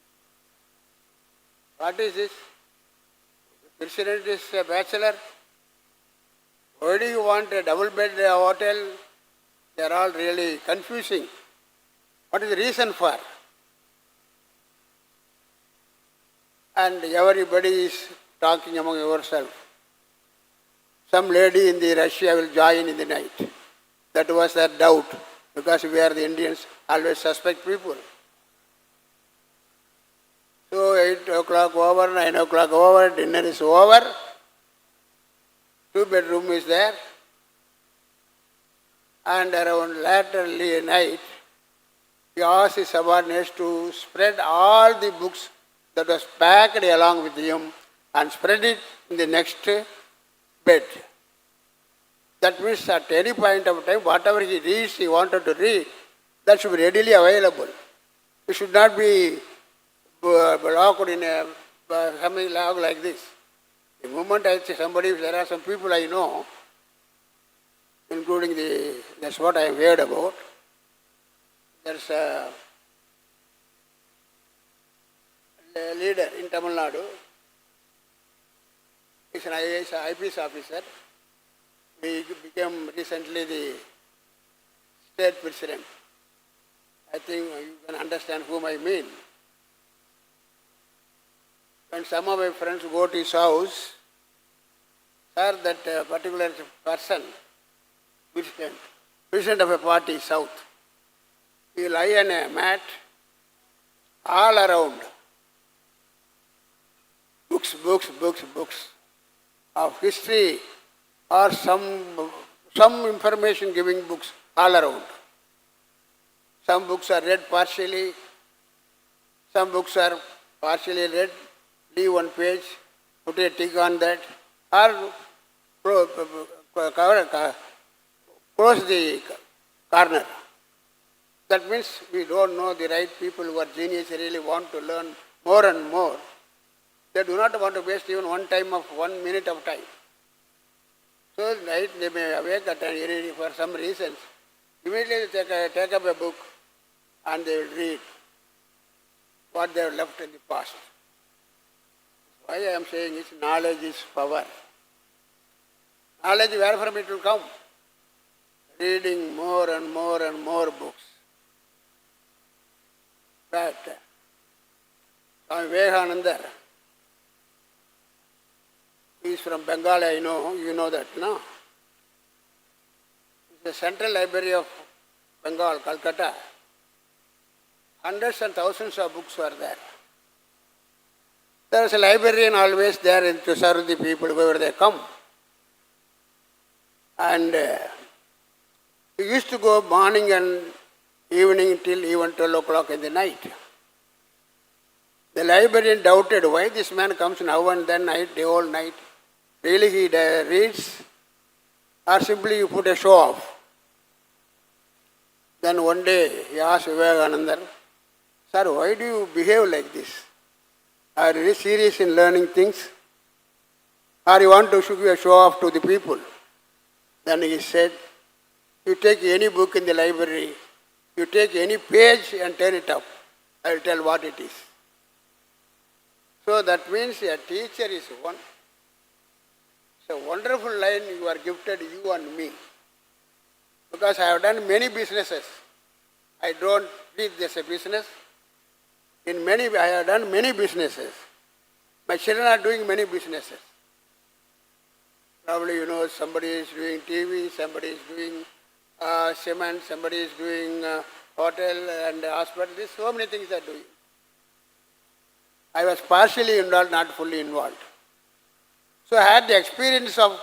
What is this? The president is a bachelor. Why do you want a double bed hotel? They are all really confusing. What is the reason for? And everybody is talking among yourself. Some lady in the Russia will join in the night. That was their doubt, because we are the Indians, always suspect people. So 8 o'clock over, 9 o'clock over, dinner is over. 2-bedroom is there. And around later night, he asked his subordinates to spread all the books that was packed along with him and spread it in the next bed. That means at any point of time, whatever he reads, he wanted to read, that should be readily available. It should not be locked in a something like this. The moment I see somebody, there are some people I know, including that's what I have heard about. There's a leader in Tamil Nadu. He's an IPS officer. He became recently the state president. I think you can understand whom I mean. When some of my friends go to his house, sir, that particular person, president of a party, South, he will lie on a mat all around. Books, books, books, books of history or some information giving books all around. Some books are read partially, some books are partially read, leave one page, put a tick on that, or close the corner. That means we don't know the right people who are genius, really want to learn more and more. They do not want to waste even 1 minute of time. So night they may awake at any for some reasons. Immediately they take up a book and they will read what they have left in the past. Why I am saying is knowledge is power. Knowledge, where from it will come? Reading more and more and more books. But Swami Vivekananda, he is from Bengal, I know, you know that, no? It's the Central Library of Bengal, Calcutta. Hundreds and thousands of books were there. There is a librarian always there to serve the people wherever they come. And he used to go morning and evening till even 12 o'clock in the night. The librarian doubted why this man comes now and then, night, day, all night. Really he reads, or simply you put a show off. Then one day he asked Vivekananda, "Sir, why do you behave like this? Are you really serious in learning things? Or you want to show off to the people?" Then he said, "You take any book in the library, you take any page and turn it up. I will tell what it is." So that means a teacher is one. It's a wonderful line you are gifted, you and me. Because I have done many businesses. I don't treat this as a business. I have done many businesses. My children are doing many businesses. Probably you know somebody is doing TV, somebody is doing cement, somebody is doing hotel and hospital. There's so many things they are doing. I was partially involved, not fully involved. So I had the experience of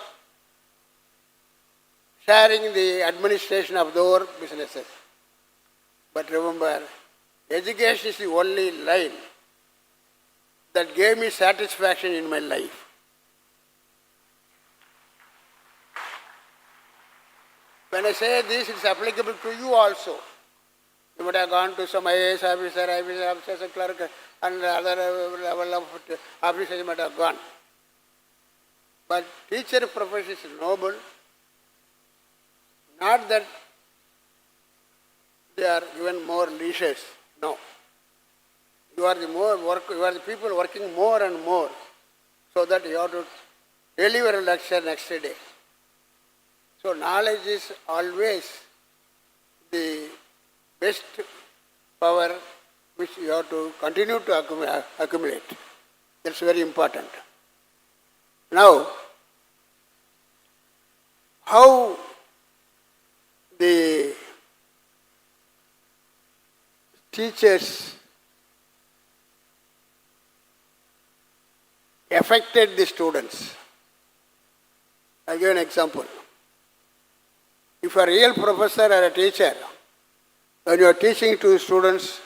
sharing the administration of their businesses. But remember, education is the only line that gave me satisfaction in my life. When I say this, it's applicable to you also. You might have gone to some IAS officer, a clerk, and other level of officers you might have gone. But teacher profession is noble. Not that they are given more leisures. No. You are the people working more and more, so that you have to deliver a lecture next day. So knowledge is always the best power which you have to continue to accumulate. That's very important. Now, how the teachers affected the students. I'll give an example. If a real professor or a teacher, when you are teaching to students,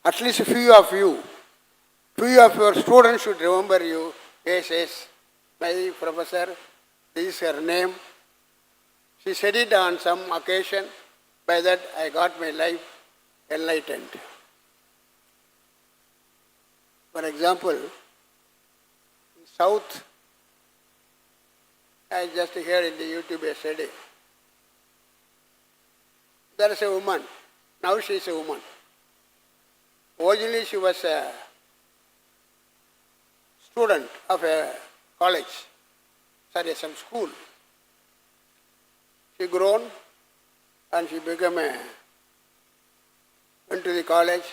at least few of your students should remember you. Yes, my professor, this is her name. She said it on some occasion. By that I got my life enlightened. For example, in South, I just heard in the YouTube yesterday, there is a woman. Now she is a woman. Originally she was a student of a college, some school. She grown and she went to the college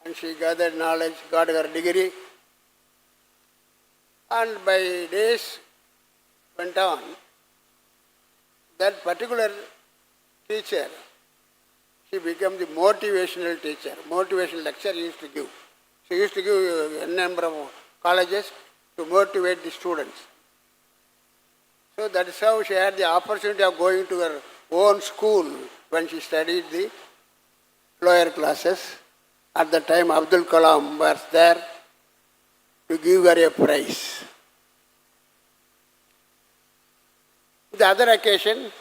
and she gathered knowledge, got her degree. And by days went on, that particular teacher, she became the motivational teacher. Motivational lecture he used to give. She used to give a number of colleges to motivate the students. So that is how she had the opportunity of going to her own school when she studied the lower classes. At the time, Abdul Kalam was there to give her a prize. The other occasion,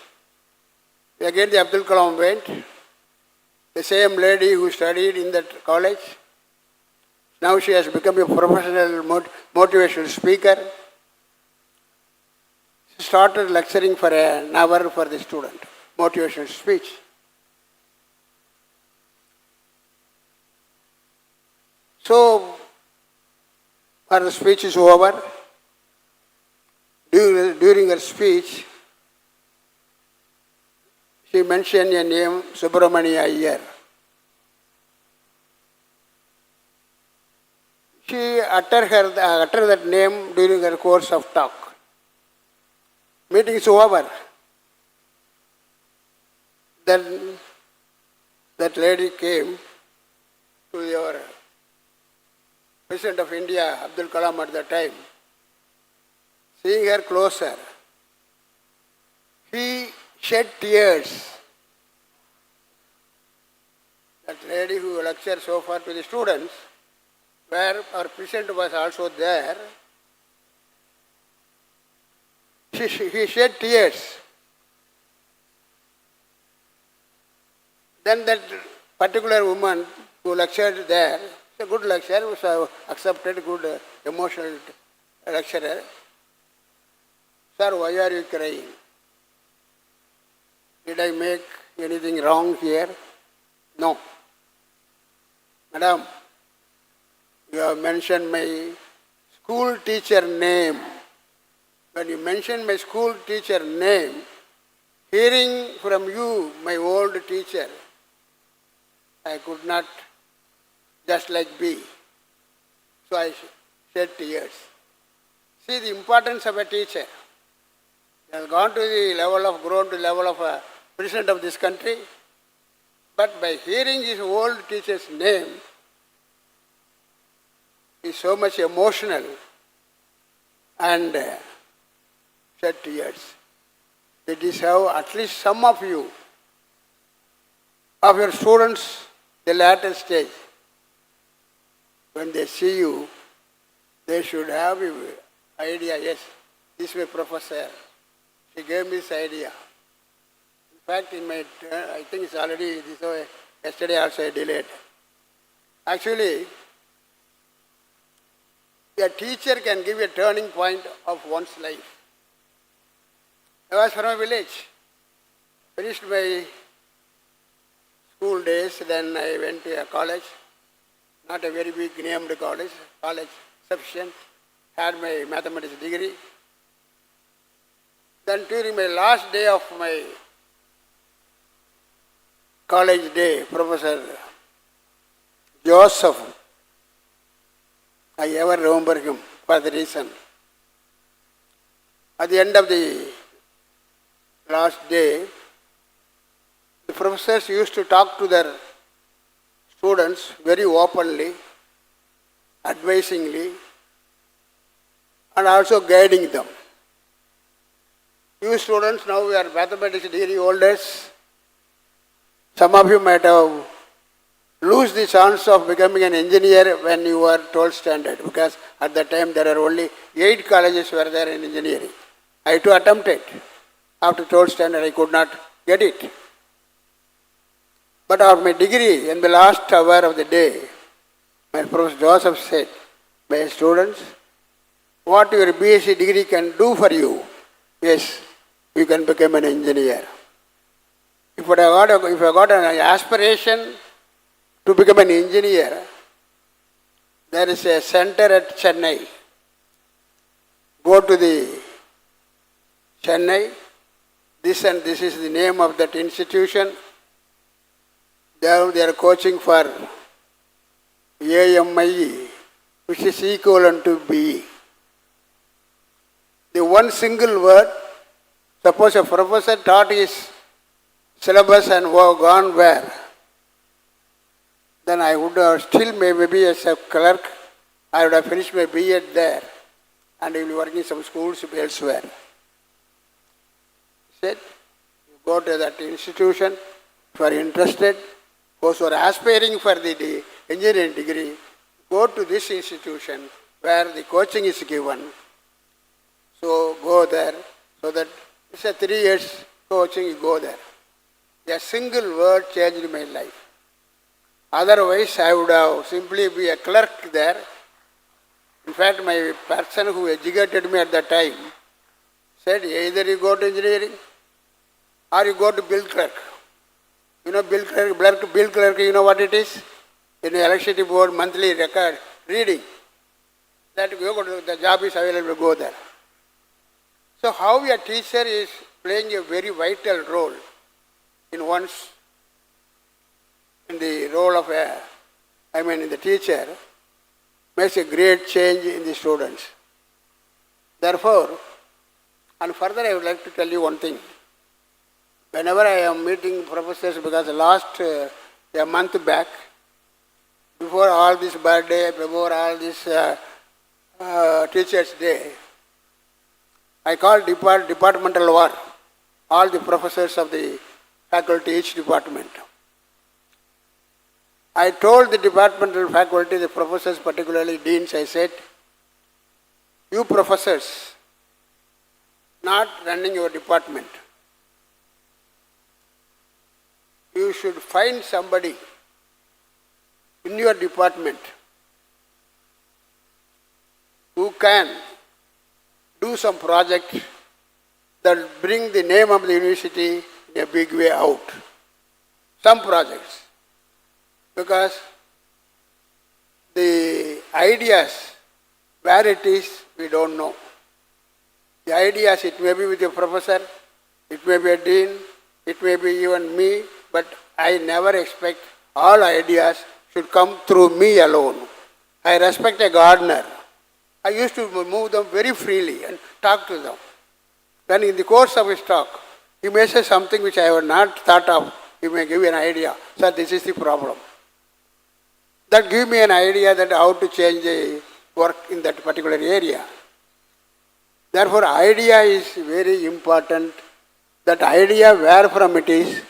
again the Abdul Kalam went. The same lady who studied in that college, now she has become a professional motivational speaker. She started lecturing for an hour for the student, motivational speech. So, her speech is over. During her speech, she mentioned a name, Subramania Iyer. She uttered that name during her course of talk. Meeting is over. Then that lady came to your President of India, Abdul Kalam at the time. Seeing her closer, he shed tears. That lady who lectured so far to the students, where our president was also there, he shed tears. Then that particular woman who lectured there, it's a good lecturer, was accepted, good emotional lecturer. Sir, why are you crying? Did I make anything wrong here? No. Madam, you have mentioned my school teacher name. When you mentioned my school teacher name, hearing from you, my old teacher, I could not just like be. So I shed tears. See the importance of a teacher. He has gone to the level of, grown to the level of a president of this country, but by hearing his old teacher's name, he is so much emotional and shed tears. That is how at least some of you, of your students, the latter stage, when they see you, they should have an idea, yes, this way professor, she gave me this idea. In fact, in my, I think it's already, this way, yesterday also I delayed. Actually, a teacher can give a turning point of one's life. I was from a village, finished my school days, then I went to a college, not a very big named college sufficient, had my mathematics degree. Then during my last day of my college day, Professor Joseph, I ever remember him for the reason. At the end of the last day, the professors used to talk to their students very openly, advisingly, and also guiding them. You students, now we are mathematics degree holders. Some of you might have lose the chance of becoming an engineer when you were 12th standard, because at that time there are only 8 colleges were there in engineering. I too attempted. After 12th standard I could not get it. But after my degree, in the last hour of the day, my Professor Joseph said, my students, what your BSc degree can do for you, yes, you can become an engineer. If I got an aspiration to become an engineer, there is a center at Chennai. Go to the Chennai, this and this is the name of that institution. They are coaching for AMIE, which is equivalent to BE. The one single word, suppose a professor taught his syllabus and gone where? then I would have still maybe as a clerk, I would have finished my B.Ed there and I will be working in some schools elsewhere. He said, you go to that institution, if you are interested, those who are aspiring for the engineering degree, go to this institution where the coaching is given. So go there, so that it's a 3 years coaching, you go there. A single word changed my life. Otherwise, I would have simply be a clerk there. In fact, my person who educated me at that time said, either you go to engineering or you go to bill clerk. You know bill clerk, you know what it is? In the electricity board monthly record reading. That you go to, the job is available, go there. So how a teacher is playing a very vital role in the role of in the teacher, makes a great change in the students. Therefore, and further I would like to tell you one thing. Whenever I am meeting professors, because last a month back, before all this birthday, before all this Teachers' Day, I called departmental war, all the professors of the faculty, each department. I told the departmental faculty, the professors, particularly deans, I said, you professors, not running your department, you should find somebody in your department who can do some project that will bring the name of the university in a big way out. Some projects. Because the ideas, where it is, we don't know. The ideas, it may be with a professor, it may be a dean, it may be even me, but I never expect all ideas should come through me alone. I respect a gardener. I used to move them very freely and talk to them. Then in the course of his talk, he may say something which I have not thought of. He may give you an idea. So this is the problem. That give me an idea that how to change the work in that particular area. Therefore, idea is very important. That idea, where from it is,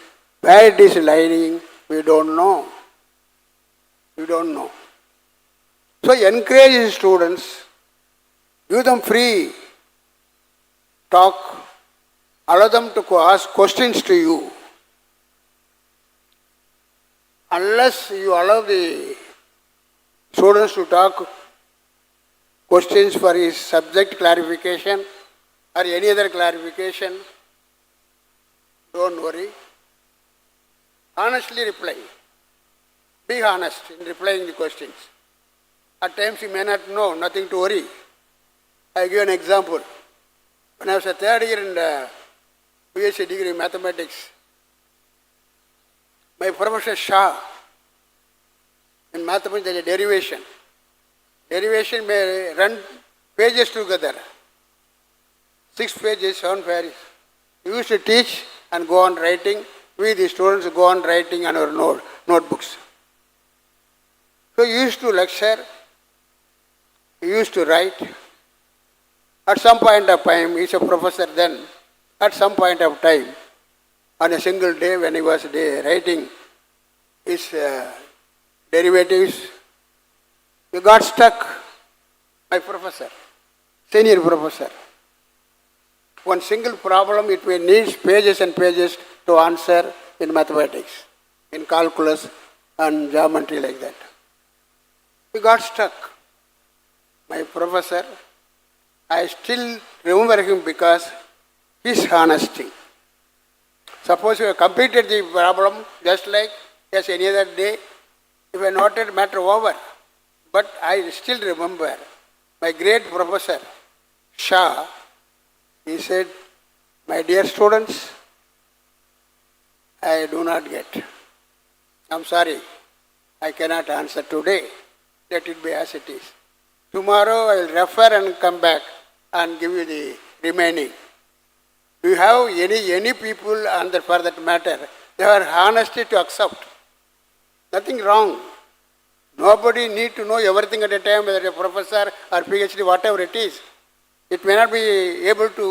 where it is lying, we don't know. We don't know. So encourage students, give them free talk, allow them to ask questions to you. Unless you allow the students to talk questions for his subject clarification or any other clarification, don't worry. Honestly reply. Be honest in replying the questions. At times you may not know, nothing to worry. I give an example. When I was a third year in the PhD degree in mathematics, my professor Shah, in mathematics there is a derivation. Derivation may run pages together. 6 pages, 7 pages. We used to teach and go on writing. We, the students, go on writing on our notebooks. So he used to lecture, he used to write. At some point of time, he is a professor then, at some point of time, on a single day when he was writing his derivatives, he got stuck, my professor, senior professor. One single problem, it may need pages and pages to answer in mathematics, in calculus and geometry like that. He got stuck. My professor, I still remember him because his honesty. Suppose you have completed the problem just like as any other day, if I noted, matter over. But I still remember my great professor, Shah, he said, my dear students, I do not get. I'm sorry, I cannot answer today. Let it be as it is. Tomorrow I will refer and come back and give you the remaining. Do you have any people for that matter? They are honesty to accept. Nothing wrong. Nobody need to know everything at a time, whether a professor or PhD, whatever it is. It may not be able to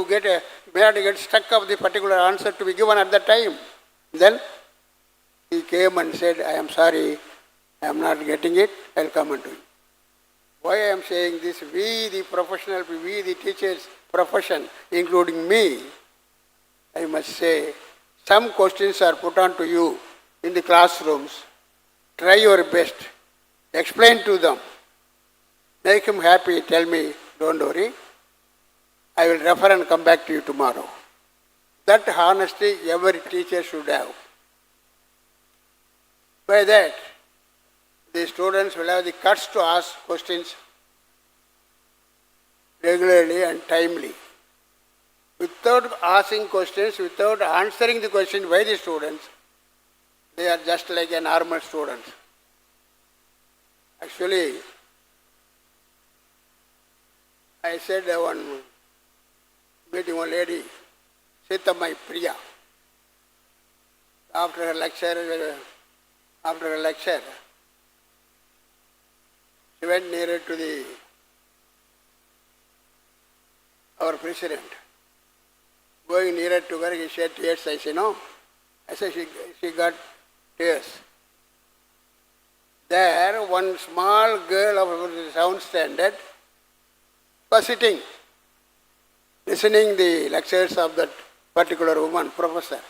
may not get stuck of the particular answer to be given at that time. Then he came and said, I am sorry, I am not getting it, I will come and do it. Why I am saying this, we the professional, we the teachers profession, including me, I must say, some questions are put on to you in the classrooms. Try your best. Explain to them. Make him happy. Tell me, don't worry. I will refer and come back to you tomorrow. That honesty every teacher should have. By that, the students will have the guts to ask questions regularly and timely. Without asking questions, without answering the question by the students, they are just like a normal student. Actually, I said one meeting one lady, Sitamai Priya, after her lecture, she went nearer to our president. Going nearer to her, he shed tears. I said, no. I said, she got tears. There, one small girl of the sound standard was sitting, listening the lectures of that particular woman, professor.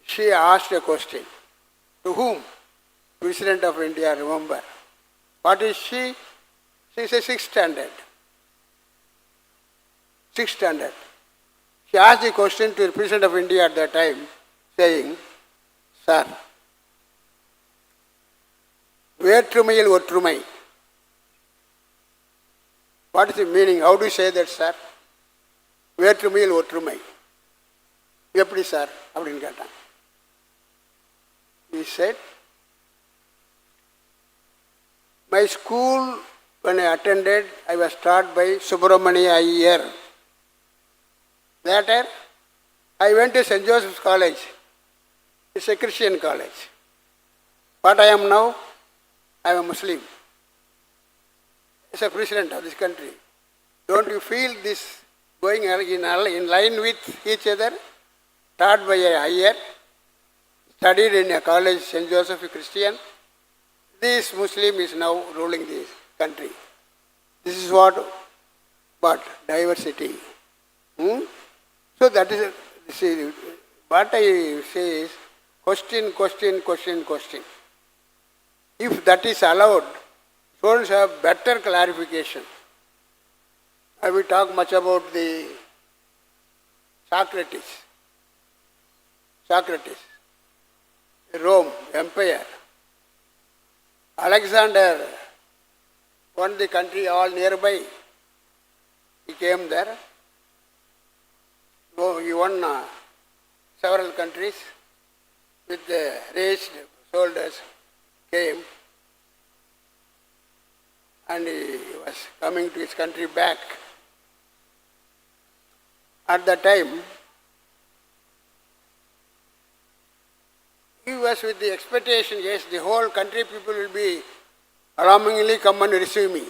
She asked a question. To whom? President of India, remember. What is she? She is a 6th standard. 6th standard. She asked the question to the President of India at that time, saying, Sir, வேற்றுமையில் ஒற்றுமை. What is the meaning? How do you say that, sir? வேற்றுமையில் ஒற்றுமை. எப்படி sir அப்படின்னு கேட்டான். He said, my school, when I attended, I was taught by Subramania Iyer. Later, I went to St. Joseph's College. It's a Christian college. What I am now? I am a Muslim. As a president of this country. Don't you feel this going in line with each other? Taught by a higher, studied in a college, St. Joseph Christian. This Muslim is now ruling this country. This is what diversity. So that is, see, what I say is question. If that is allowed, students have better clarification. I will talk much about the Socrates, Rome, empire. Alexander won the country all nearby. He came there. So he won several countries with raised shoulders. Came and he was coming to his country back. At that time, he was with the expectation, yes, the whole country people will be alarmingly come and receive me.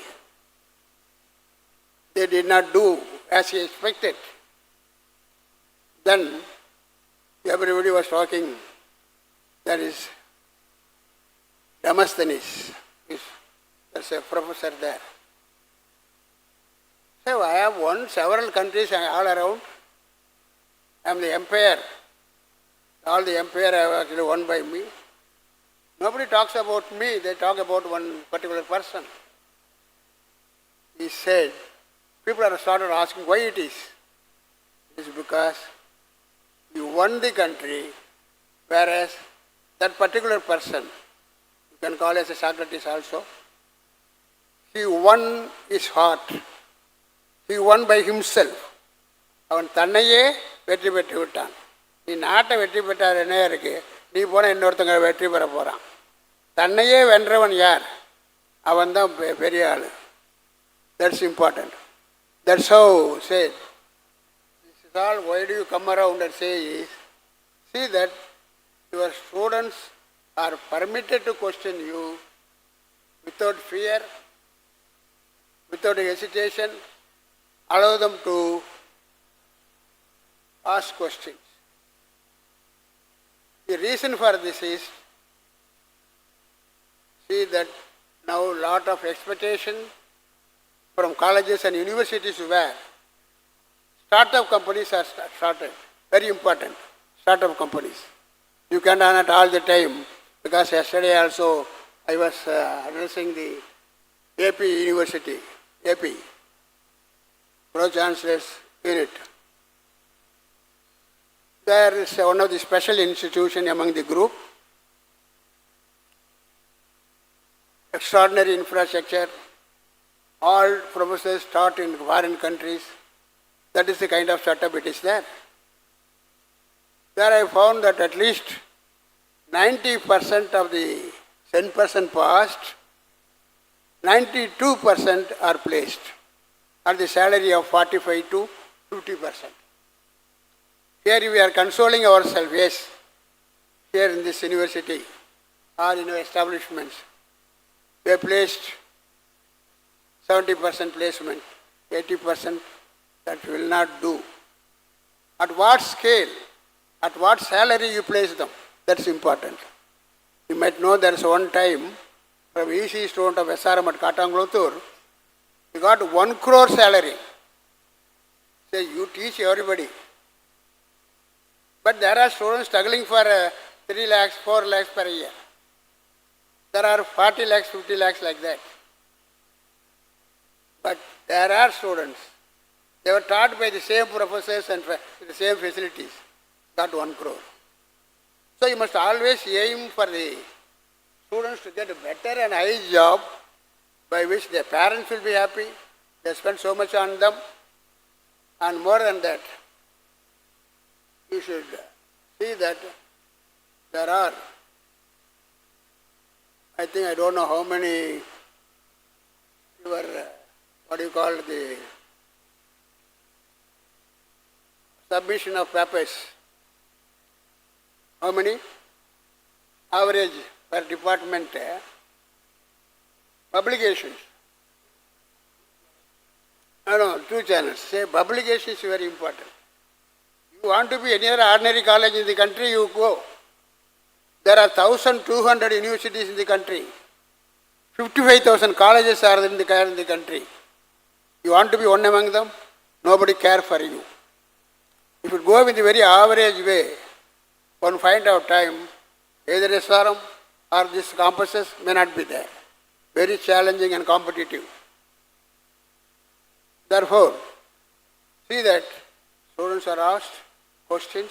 They did not do as he expected. Then everybody was talking, that is Demosthenes, there's a professor there. So I have won several countries all around. I am the empire. All the empire I have actually won by me. Nobody talks about me, they talk about one particular person. He said, people are started asking why it is. It is because you won the country, whereas that particular person, you can call as a Socrates also, he won his heart. He won by himself. அவன் தன்னையே வெற்றி பெற்று விட்டான். நீ நாட்டை வெற்றி பெற்றார் என்ன இருக்கு, நீ போன இன்னொருத்தங்க வெற்றி பெற போகிறான். தன்னையே வென்றவன் யார்? அவன் தான் பெரிய ஆள். That's important. That's how said. This is all, why do you come around and say is, see that your students are permitted to question you without fear, without hesitation. Allow them to ask questions. The reason for this is, see that now lot of expectation from colleges and universities where startup companies are started. Very important, startup companies. You can run it all the time, because yesterday also I was addressing the AP University, AP, Pro-Chancellor's Unit. There is one of the special institutions among the group. Extraordinary infrastructure, all professors taught in foreign countries. That is the kind of setup it is there. There I found that at least 90% of the 10% passed, 92% are placed at the salary of 45 to 50%. Here we are consoling ourselves, yes, here in this university or in our establishments, we have placed 70% placement, 80% that will not do. At what scale, at what salary you place them, that's important. You might know there is one time from EC student of SRM at Katanglotur, he got 1 crore salary. Say, you teach everybody. But there are students struggling for 3 lakhs, 4 lakhs per year. There are 40 lakhs, 50 lakhs like that. But there are students, they were taught by the same professors and the same facilities, got 1 crore. So you must always aim for the students to get a better and high job by which their parents will be happy, they spend so much on them, and more than that, you should see that there are, I think I don't know how many, your, what do you call the submission of papers. How many? Average per department, publications. No, 2 channels. Say publication is very important. You want to be any other ordinary college in the country, you go. There are 1,200 universities in the country. 55,000 colleges are in the country. You want to be one among them? Nobody cares for you. If you go with a very average way, one find out time, either SRM or these campuses may not be there. Very challenging and competitive. Therefore, see that students are asked questions,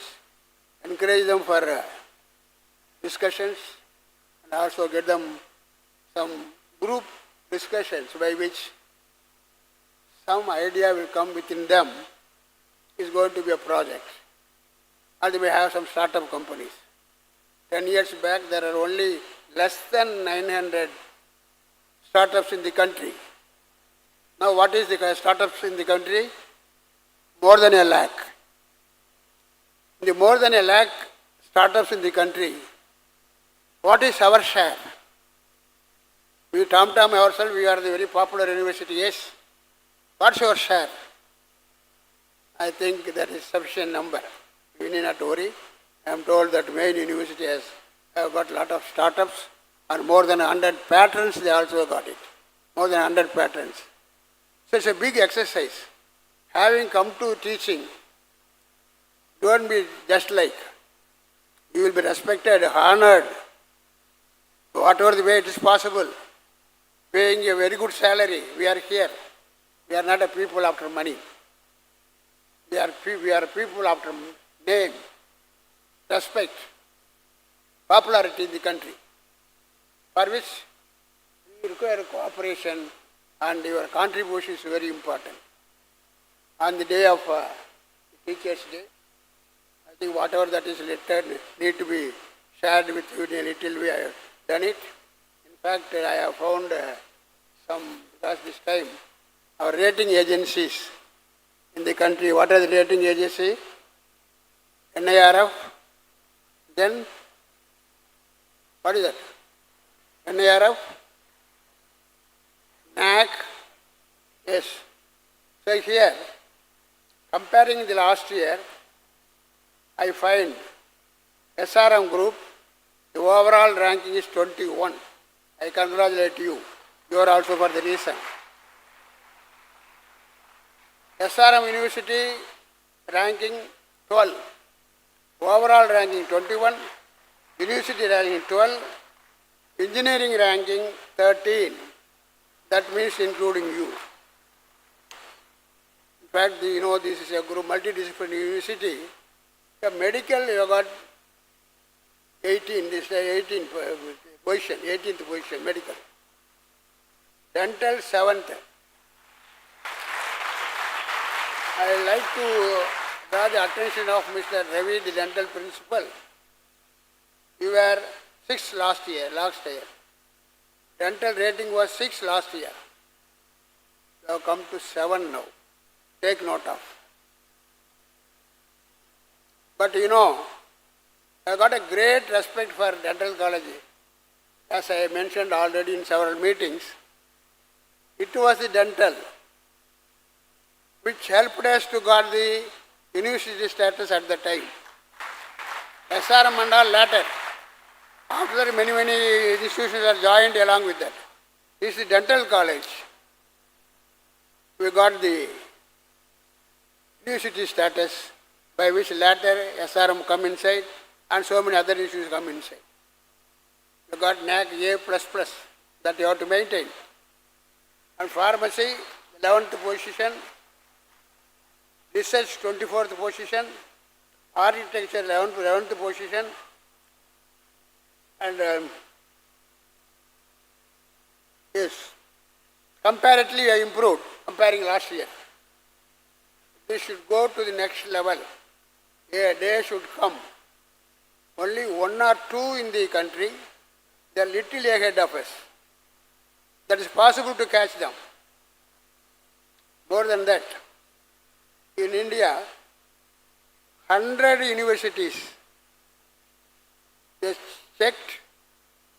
encourage them for discussions, and also get them some group discussions by which some idea will come within them, is going to be a project. Or they may have some startup companies. 10 years back, there are only less than 900 startups in the country. Now, what is the startups in the country? More than 1 lakh. In the more than 1 lakh startups in the country, what is our share? We tom-tom ourselves, we are the very popular university, yes. What's your share? I think that is sufficient number. We need not worry. I am told that main university has got a lot of startups, and more than 100 patents they also got it. More than 100 patents. So it's a big exercise. Having come to teaching, don't be just like. You will be respected, honored, whatever the way it is possible. Paying a very good salary. We are here. We are not a people after money. We are people after name, respect, popularity in the country, for which you require cooperation, and your contribution is very important. On the day of Teachers' Day, I think whatever that is written need to be shared with you in a little way. I have done it. In fact, I have found because this time, our rating agencies in the country, what are the rating agencies? NIRF, then What is that? NARF? NAC? Yes. So here, comparing the last year, I find SRM group, the overall ranking is 21. I congratulate you. You are also for the reason. SRM University ranking 12. Overall ranking 21. University ranking 12. Engineering ranking 13. That means including you. In fact, you know, this is a group, multidisciplinary university. The medical, you got 18, this is 18th position, 18th position, medical. Dental, 7th. I would like to draw the attention of Mr. Ravi, the dental principal. You were 6 last year. Dental rating was 6 last year. You have come to 7 now. Take note of. But you know, I got a great respect for dental college. As I mentioned already in several meetings, it was the dental which helped us to get the university status at the time. SRM and all later. After many institutions are joined along with that. This is the dental college. We got the university status by which later SRM come inside and so many other institutions come inside. You got NAC A++, that you have to maintain. And pharmacy, 11th position. Research, 24th position. Architecture, 11th position. And yes, comparatively I improved, comparing last year. They should go to the next level. A day should come. Only 1 or 2 in the country, they are little ahead of us. That is possible to catch them. More than that, in India, 100 universities, they checked,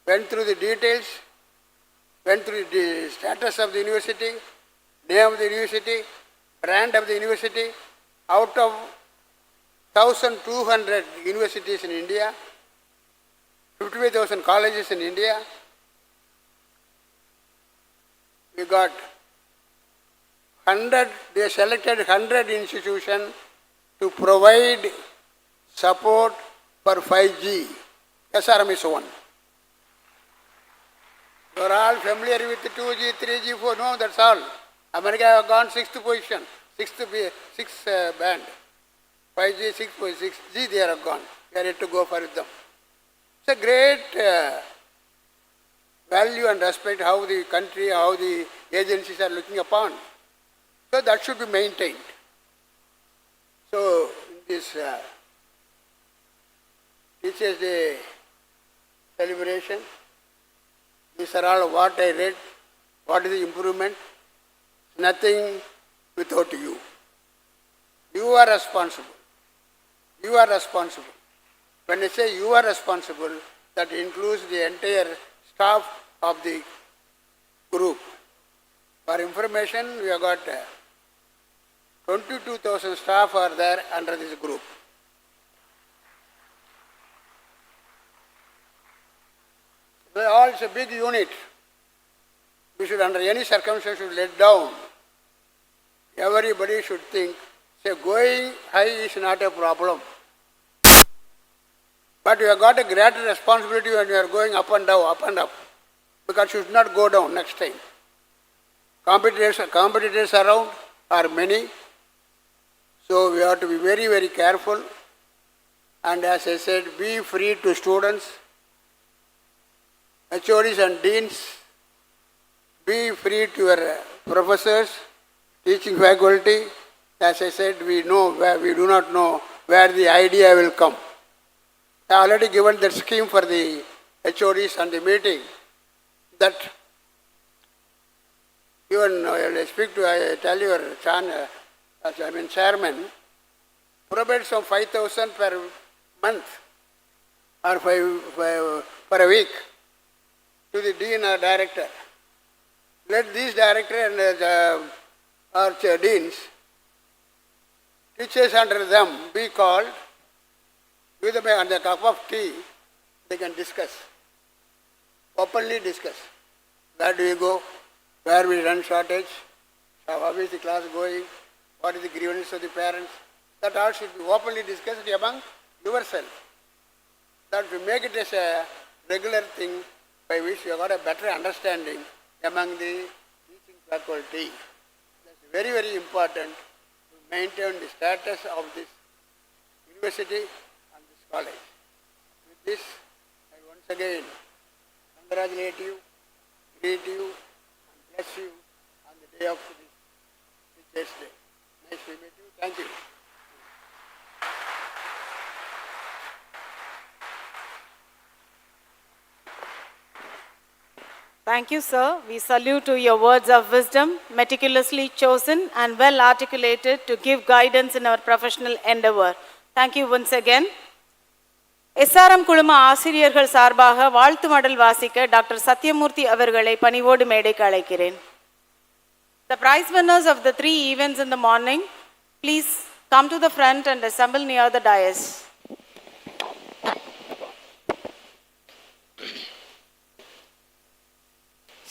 went through the details, went through the status of the university, name of the university, brand of the university. Out of 1,200 universities in India, 55,000 colleges in India, we got 100, they selected 100 institutions to provide support for 5G. SRM is one. You are all familiar with 2G, 3G, 4, no, that's all. America have gone 6th position, 6th band. 5G, 6G they are gone. We are yet to go for them. It's a great value and respect how the country, how the agencies are looking upon. So that should be maintained. So in this Teachers' Day celebration, these are all what I read, what is the improvement. Nothing without you. You are responsible. You are responsible. When I say you are responsible, that includes the entire staff of the group. For information, we have got 22,000 staff are there under this group. They all, it's a big unit. We should, under any circumstance, should let down. Everybody should think, say, going high is not a problem. But you have got a greater responsibility when you are going up and down, up and up. Because you should not go down next time. Competitors around are many. So we have to be very, very careful. And as I said, be free to students, HODs and deans. Be free to your professors, teaching faculty. As I said, we do not know where the idea will come. I already given that scheme for the HODs and the meeting, that even I tell your chairman, provide some 5,000 per month or for a week to the dean or director. Let these director and or deans, teachers under them be called, give them a cup of tea, they can discuss, openly discuss. Where do we go? Where we run shortage? How is the class going? What is the grievance of the parents? That all should be openly discussed among yourself. That to make it as a regular thing by which you have got a better understanding among the teaching faculty. That's very, very important to maintain the status of this university and this college. With this, I once again congratulate you, greet you, and bless you on the day of this Teachers' Day. Nice to meet you. Thank you. Thank you, sir. We salute to your words of wisdom, meticulously chosen and well articulated to give guidance in our professional endeavor. Thank you once again. SRM குழும ஆசிரியர்கள் சார்பாக வாழ்த்து மடல் வாசிக்க doctor Sathyamoorthy அவர்களை பணிவோடு மேடைக்கு அழைக்கிறேன். The prize winners of the 3 events in the morning, please come to the front and assemble near the dais.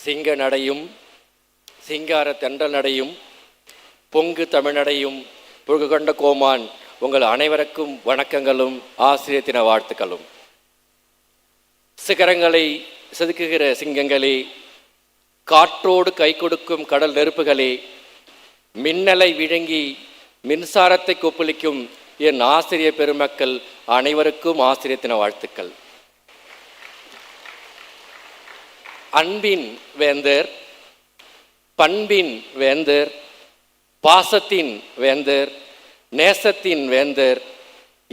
சிங்க நடையும் சிங்கார தென்றல் நடையும் பொங்கு தமிழ்நடையும் புகழ்கொண்ட கோமான் உங்கள் அனைவருக்கும் வணக்கங்களும் ஆசிரியர் தின வாழ்த்துக்களும். சிகரங்களை செதுக்குகிற சிங்கங்களே, காற்றோடு கை கொடுக்கும் கடல் நெருப்புகளே, மின்னலை விழுங்கி மின்சாரத்தை கொப்பளிக்கும் என் ஆசிரியர் பெருமக்கள் அனைவருக்கும் ஆசிரியர் தின வாழ்த்துக்கள். அன்பின் வேந்தர், பண்பின் வேந்தர், பாசத்தின் வேந்தர், நேசத்தின் வேந்தர்,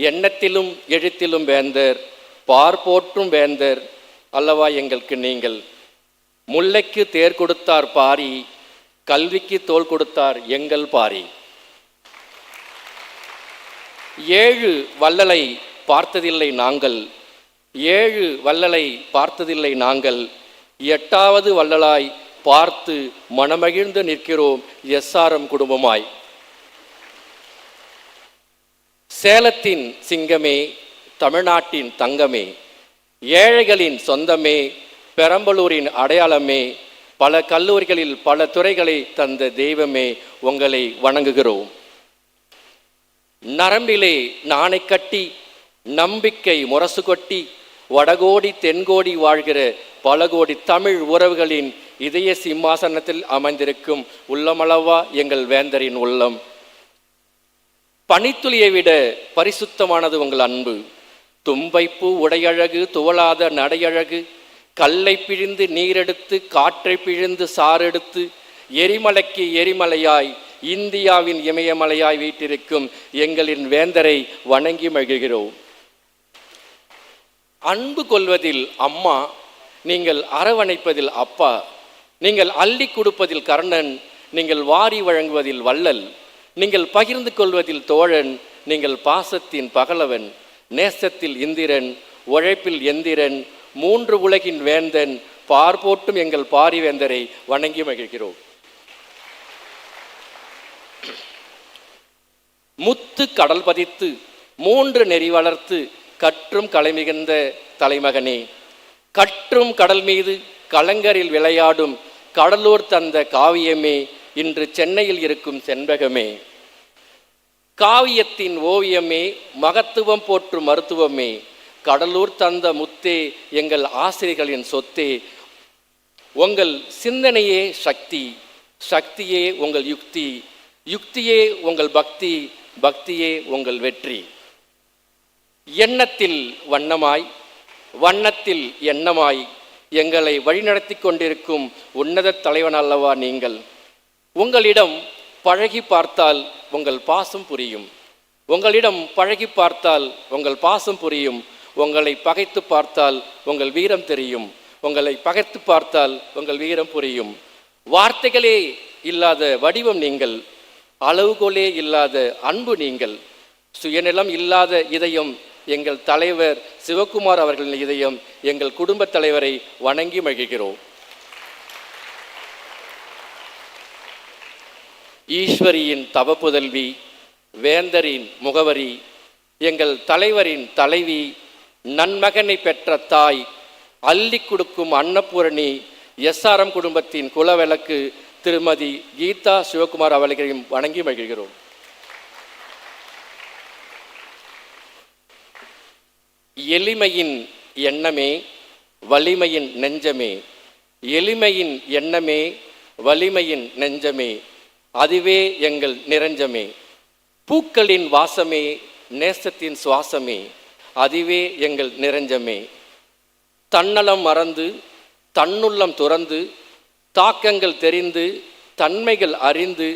எண்ணத்திலும் எழுத்திலும் வேந்தர், பார்ப்போற்றும் வேந்தர் அல்லவா எங்களுக்கு நீங்கள். முல்லைக்கு தேர் கொடுத்தார் பாரி, கல்விக்கு தோள் கொடுத்தார் எங்கள் பாரி. 7 வள்ளலை பார்த்ததில்லை நாங்கள், 7 வள்ளலை பார்த்ததில்லை நாங்கள், 8வது வள்ளலாய் பார்த்து மனமகிழ்ந்து நிற்கிறோம் SRM குடும்பமாய். சேலத்தின் சிங்கமே, தமிழ்நாட்டின் தங்கமே, ஏழைகளின் சொந்தமே, பெரம்பலூரின் அடையாளமே, பல கல்லூரிகளில் பல துறைகளை தந்த தெய்வமே, உங்களை வணங்குகிறோம். நரம்பிலே நாணை கட்டி நம்பிக்கை முரசு கொட்டி வடகோடி தென்கோடி வாழ்கிற பல கோடி தமிழ் உறவுகளின் இதய சிம்மாசனத்தில் அமைந்திருக்கும் உள்ளமளவா எங்கள் வேந்தரின் உள்ளம். பனித்துளியை விட பரிசுத்தமானது உங்கள் அன்பு. தும்பைப்பூ உடையழகு, துவளாத நடையழகு, கல்லை பிழிந்து நீரெடுத்து காற்றை பிழிந்து சாரெடுத்து எரிமலைக்கு எரிமலையாய் இந்தியாவின் இமயமலையாய் வீட்டிருக்கும் எங்களின் வேந்தரை வணங்கி மகிழ்கிறோம். அன்பு கொள்வதில் அம்மா, நீங்கள் அரவணைப்பதில் அப்பா, நீங்கள் அள்ளி கொடுப்பதில் கர்ணன், நீங்கள் வாரி வழங்குவதில் வள்ளல், நீங்கள் பகிர்ந்து கொள்வதில் தோழன், நீங்கள் பாசத்தின் பகலவன், நேசத்தில் இந்திரன், உழைப்பில் எந்திரன், 3 உலகின் வேந்தன், பார்போட்டும் எங்கள் பாரிவேந்தரை வணங்கி மகிழ்கிறோம். முத்து கடல் பதித்து 3 நெறி வளர்த்து கற்றும் கலை மிகுந்த தலைமகனே, கற்றும் கடல் மீது கலங்கரில் விளையாடும் கடலூர் தந்த காவியமே, இன்று சென்னையில் இருக்கும் செண்பகமே, காவியத்தின் ஓவியமே, மகத்துவம் போற்றும் மருத்துவமே, கடலூர் தந்த முத்தே, எங்கள் ஆசிரியர்களின் சொத்தே, உங்கள் சிந்தனையே சக்தி, சக்தியே உங்கள் யுக்தி, யுக்தியே உங்கள் பக்தி, பக்தியே உங்கள் வெற்றி. எண்ணத்தில் வண்ணமாய், வண்ணத்தில் எண்ணமாய் எங்களை வழிநடத்தி கொண்டிருக்கும் உன்னத தலைவன் அல்லவா நீங்கள். உங்களிடம் பழகி பார்த்தால் உங்கள் பாசம் புரியும், உங்களிடம் பழகி பார்த்தால் உங்கள் பாசம் புரியும், உங்களை பகைத்து பார்த்தால் உங்கள் வீரம் தெரியும், உங்களை பகைத்து பார்த்தால் உங்கள் வீரம் புரியும். வார்த்தைகளே இல்லாத வடிவம் நீங்கள், அளவுகோலே இல்லாத அன்பு நீங்கள், சுயநலம் இல்லாத இதயம் எங்கள் தலைவர் சிவகுமார் அவர்களின் இதயம் எங்கள் குடும்பத் தலைவரை வணங்கி மகிழ்கிறோம். ஈஸ்வரியின் தவப்புதல்வி, வேந்தரின் முகவரி, எங்கள் தலைவரின் தலைவி, நன்மகனை பெற்ற தாய், அள்ளி கொடுக்கும் அன்னபூரணி, SRM குடும்பத்தின் குலவிளக்கு திருமதி கீதா சிவகுமார் அவர்களையும் வணங்கி மகிழ்கிறோம். எளிமையின் எண்ணமே வலிமையின் நெஞ்சமே, எளிமையின் எண்ணமே வலிமையின் நெஞ்சமே, அதுவே எங்கள் நிரஞ்சமே. பூக்களின் வாசமே நேசத்தின் சுவாசமே, அதுவே எங்கள் நிரஞ்சமே. தன்னலம் மறந்து தன்னுள்ளம் துறந்து தாக்கங்கள் தெரிந்து தன்மைகள் அறிந்து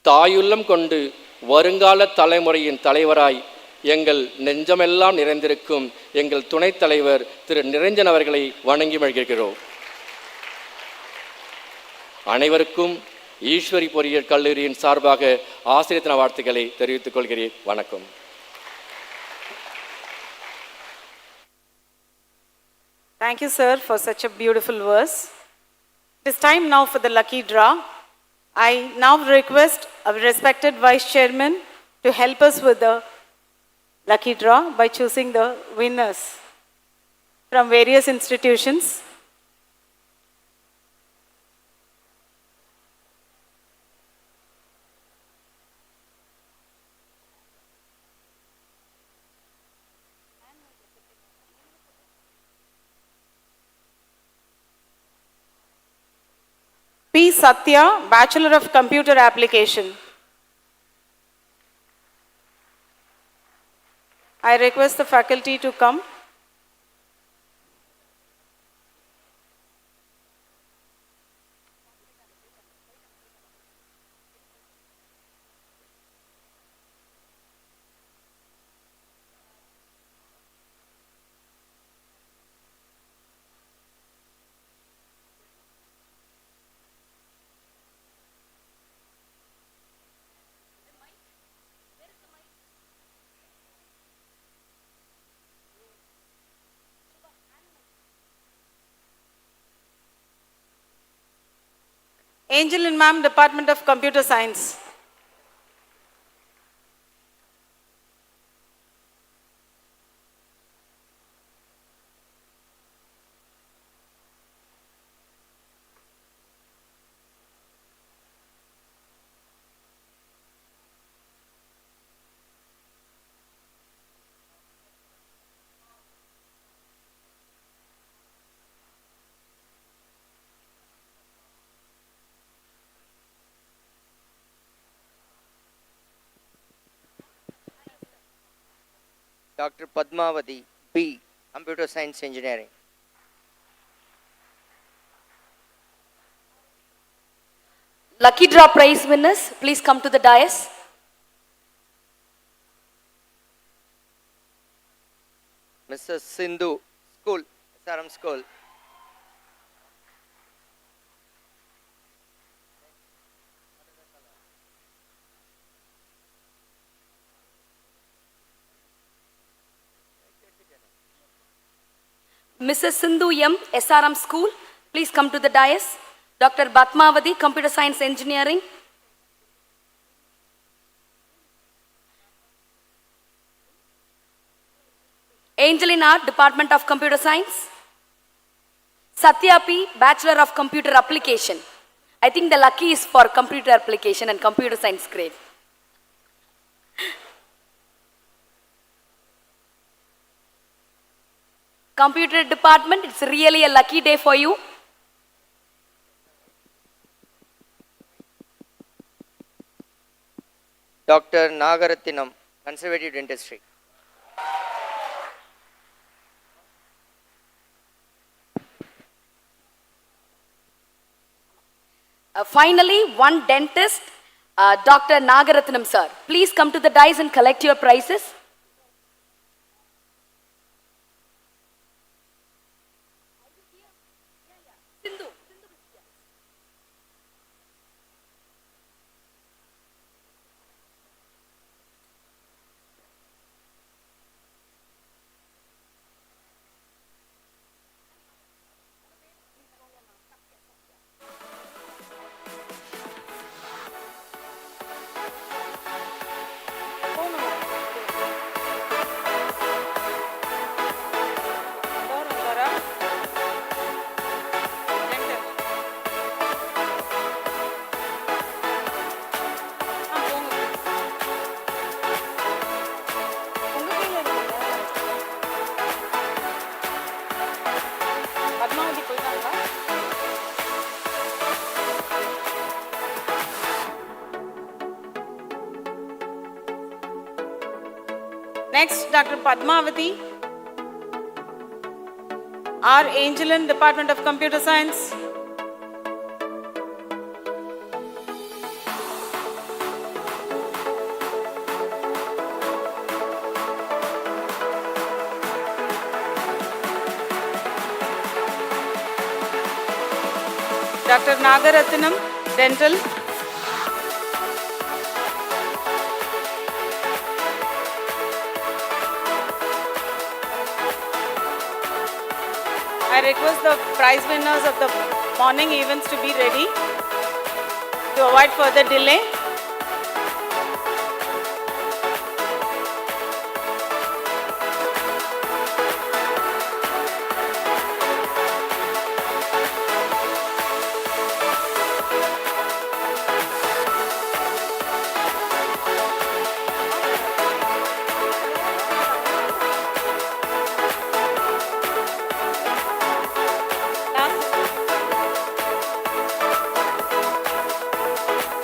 தாயுள்ளம் கொண்டு வருங்கால தலைமுறையின் தலைவராய் எங்கள் நெஞ்சமெல்லாம் நிறைந்திருக்கும் எங்கள் துணைத் தலைவர் திரு நிரஞ்சன் அவர்களை வணங்கி மகிழ்கிறோம். அனைவருக்கும் ஈஸ்வரி பொறியியல் கல்லூரியின் சார்பாக ஆசிரியர் தின வாழ்த்துக்களை தெரிவித்துக் கொள்கிறேன். வணக்கம். Thank you, sir, for such a beautiful verse. It is time now for the lucky draw. I now request our respected Vice Chairman to help us with the lucky draw by choosing the winners from various institutions. P. Satya, Bachelor of Computer Application. I request the faculty to come. Angelin Ma'am, Department of Computer Science. Dr. Padmavati, B. Computer Science Engineering. Lucky draw prize winners, please come to the dais. Mrs. Sindhu, School, SRM School. Mrs. Sindhu M, SRM School, please come to the dais. Dr. Padmavati, Computer Science Engineering. Angelin R, Department of Computer Science. Satya P, Bachelor of Computer Application. I think the lucky is for computer application and computer science grade. Computer department, it's really a lucky day for you. Dr. Nagarathinam, Conservative Dentistry. Finally, one dentist, Dr. Nagarathinam sir. Please come to the dais and collect your prizes. Next, Dr. Padmavati, R. Angelin, Department of Computer Science. Dr. Nagaratnam, Dental. I request the prize winners of the morning events to be ready to avoid further delay.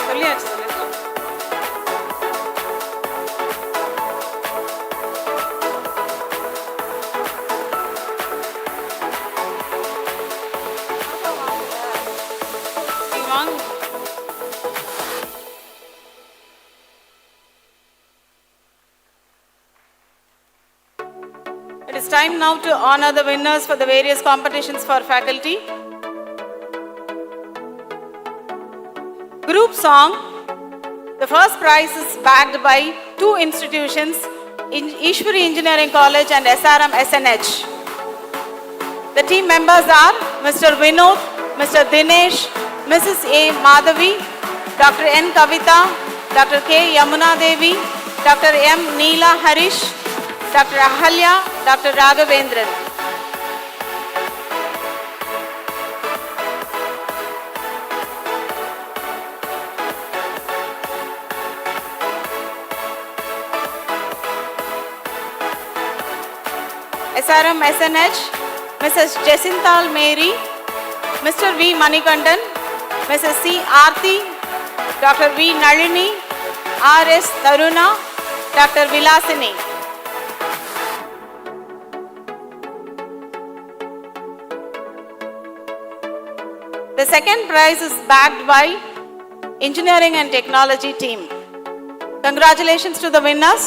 சொல்லியாச்சு சொல்லியாச்சு. நீங்க வாங்க. It is time now to honor the winners for the various competitions for faculty. Group song. The first prize is backed by two institutions, Ishwari Engineering College and SRM SNH. The team members are Mr. Vinod, Mr. Dinesh, Mrs. A. Madhavi, Dr. N. Kavita, Dr. K. Yamuna Devi, Dr. M. Neela Harish, Dr. Ahalya, Dr. Raghavendran. SRM SNH, Mrs. Jacinthal Mary, Mr. V. Manikandan, Mrs. C. Aarti, Dr. V. Nalini, R.S. Taruna, Dr. Vilasini. The second prize is backed by Engineering and Technology team. Congratulations to the winners.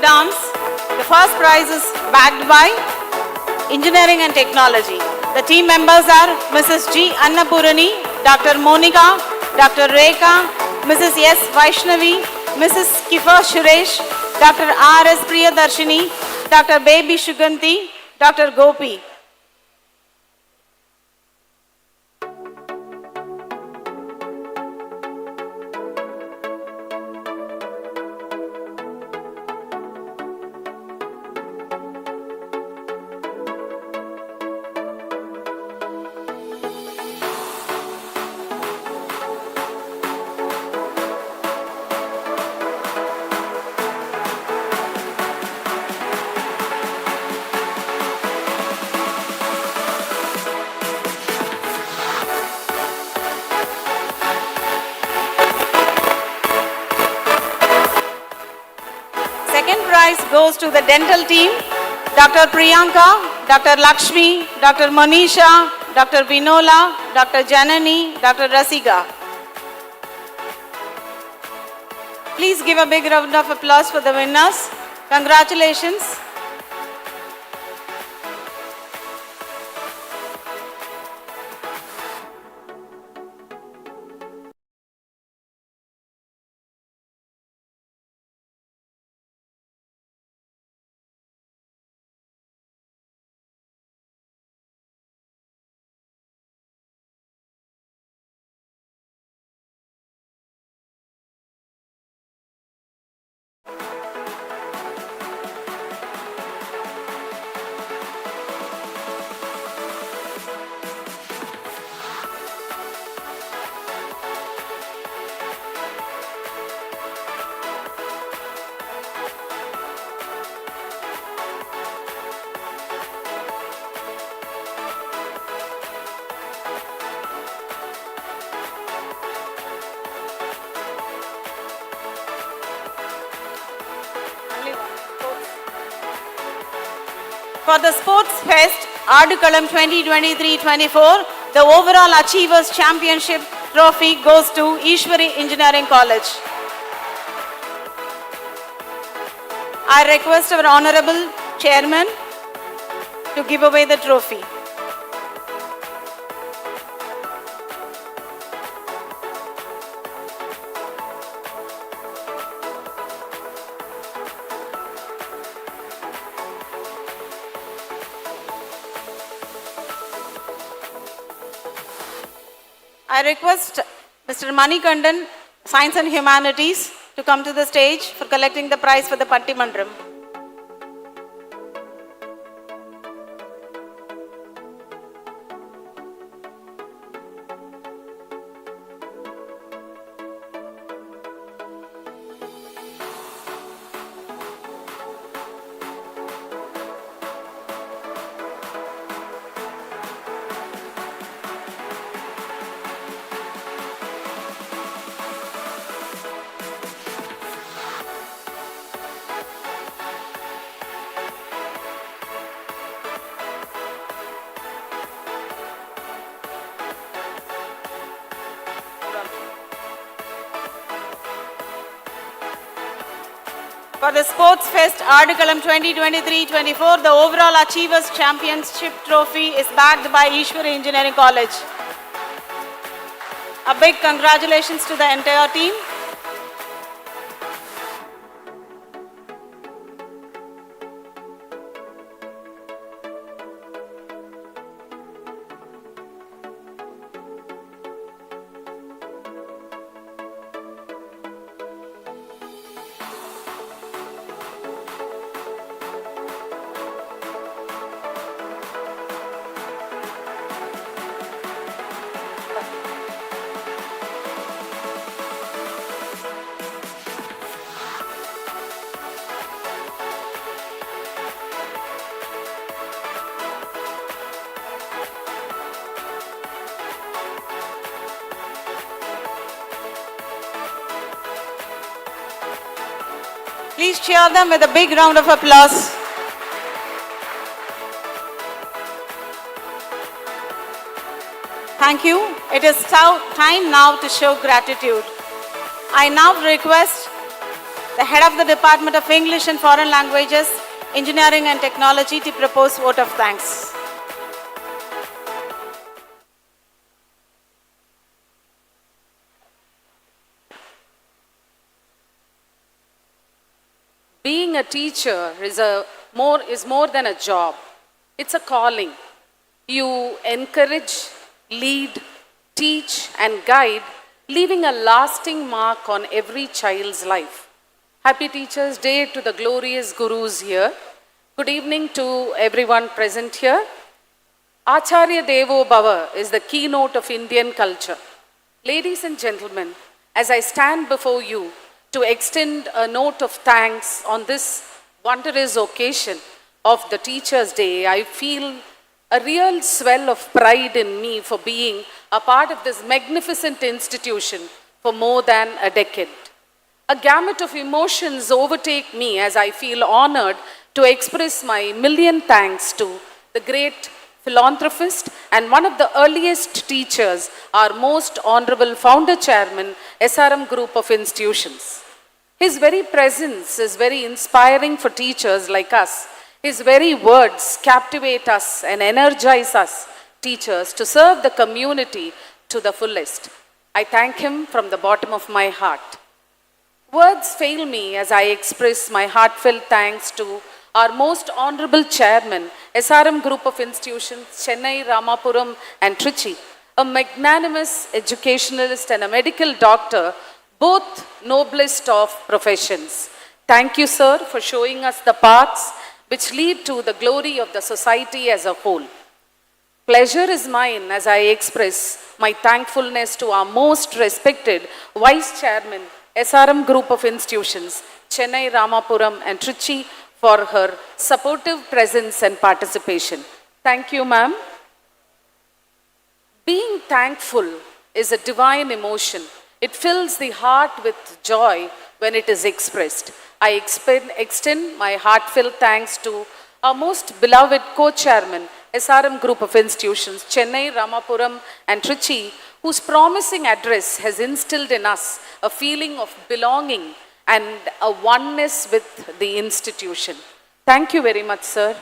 Dance. The first prize is backed by Engineering and Technology. The team members are Mrs. G. Annapurani, Dr. Monica, Dr. Rekha, Mrs. S. Vaishnavi, Mrs. Kifa Suresh, Dr. R. S. Priyadarshini, Dr. Baby Shuganti, Dr. Gopi. Second prize goes to the dental team, Dr. Priyanka, Dr. Lakshmi, Dr. Monisha, Dr. Vinola, Dr. Janani, Dr. Rasiga. Please give a big round of applause for the winners. Congratulations. For the Sports Fest, Adukalam 2023-24, the overall Achievers Championship trophy goes to Ishwari Engineering College. I request our Honorable Chairman to give away the trophy. I request Mr. Manikandan, Science and Humanities, to come to the stage for collecting the prize for the Pattimandram. For the Sports Fest, Adukalam 2023-24, the overall Achievers Championship trophy is backed by Ishwari Engineering College. A big congratulations to the entire team. Please cheer them with a big round of applause. Thank you. It is time now to show gratitude. I now request the head of the Department of English and Foreign Languages, Engineering and Technology to propose vote of thanks. Being a teacher is more than a job. It's a calling. You encourage, lead, teach and guide, leaving a lasting mark on every child's life. Happy Teachers' Day to the glorious gurus here. Good evening to everyone present here. Acharya Devo Bhava is the keynote of Indian culture. Ladies and gentlemen, as I stand before you to extend a note of thanks on this wondrous occasion of the Teachers' Day, I feel a real swell of pride in me for being a part of this magnificent institution for more than a decade. A gamut of emotions overtake me as I feel honored to express my million thanks to the great philanthropist and one of the earliest teachers, our most honorable founder chairman, SRM Group of Institutions. His very presence is very inspiring for teachers like us. His very words captivate us and energize us, teachers, to serve the community to the fullest. I thank him from the bottom of my heart. Words fail me as I express my heartfelt thanks to our most honorable chairman, SRM Group of Institutions, Chennai, Ramapuram and Trichy, a magnanimous educationalist and a medical doctor, both noblest of professions. Thank you, sir, for showing us the paths which lead to the glory of the society as a whole. Pleasure is mine as I express my thankfulness to our most respected Vice Chairman, SRM Group of Institutions, Chennai, Ramapuram and Trichy, for her supportive presence and participation. Thank you, ma'am. Being thankful is a divine emotion. It fills the heart with joy when it is expressed. I extend my heartfelt thanks to our most beloved co-chairman, SRM Group of Institutions, Chennai, Ramapuram and Trichy, whose promising address has instilled in us a feeling of belonging and a oneness with the institution. Thank you very much, sir.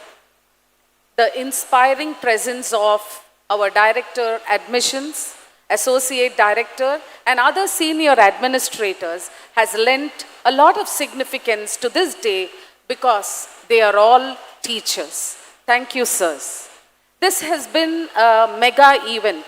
The inspiring presence of our Director Admissions, Associate Director and other senior administrators has lent a lot of significance to this day because they are all teachers. Thank you, sirs. This has been a mega event,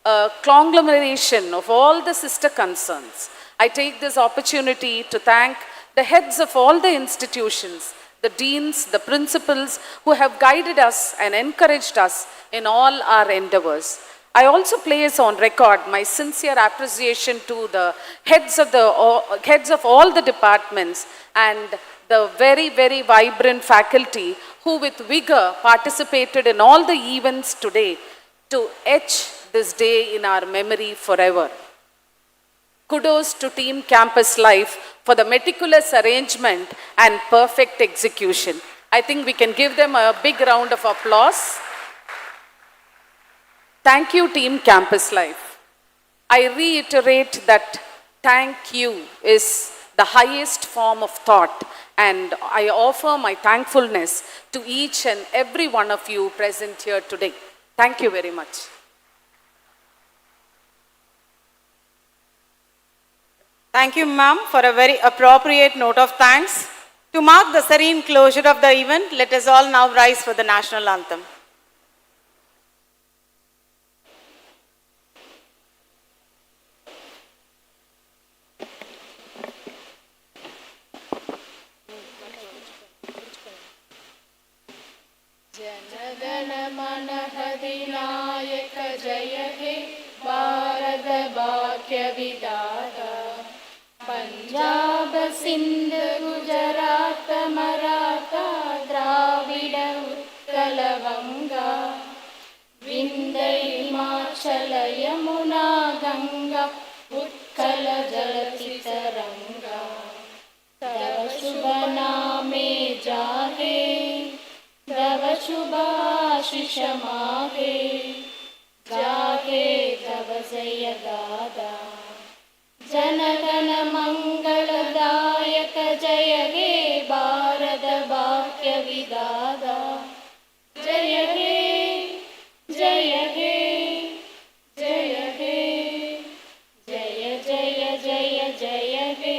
a conglomeration of all the sister concerns. I take this opportunity to thank the heads of all the institutions, the deans, the principals who have guided us and encouraged us in all our endeavors. I also place on record my sincere appreciation to the heads of all the departments and the very, very vibrant faculty who with vigor participated in all the events today to etch this day in our memory forever. Kudos to Team Campus Life for the meticulous arrangement and perfect execution. I think we can give them a big round of applause. Thank you, Team Campus Life. I reiterate that thank you is the highest form of thought, and I offer my thankfulness to each and every one of you present here today. Thank you very much. Thank you, ma'am, for a very appropriate note of thanks. To mark the serene closure of the event, let us all now rise for the national anthem. जनगणमनहधिनायक जय हे भारत भाग्य विधाता पंजाब सिंध गुजरात मराठा द्राविड उत्कल वंगा विंध्य हिमाचल यमुना गंगा उत्कल जलधि तरंगा तव शुभ नामे जाहे तव शुभ आशीष माहे जागे तव जय गादा जनगण मंगलदायक जय हे भारत भाग्य विधाता जय हे जय हे जय हे जय जय जय जय हे.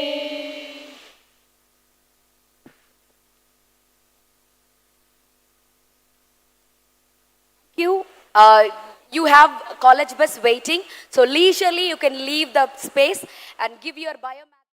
You have college bus waiting, so leisurely you can leave the space and give your biomass.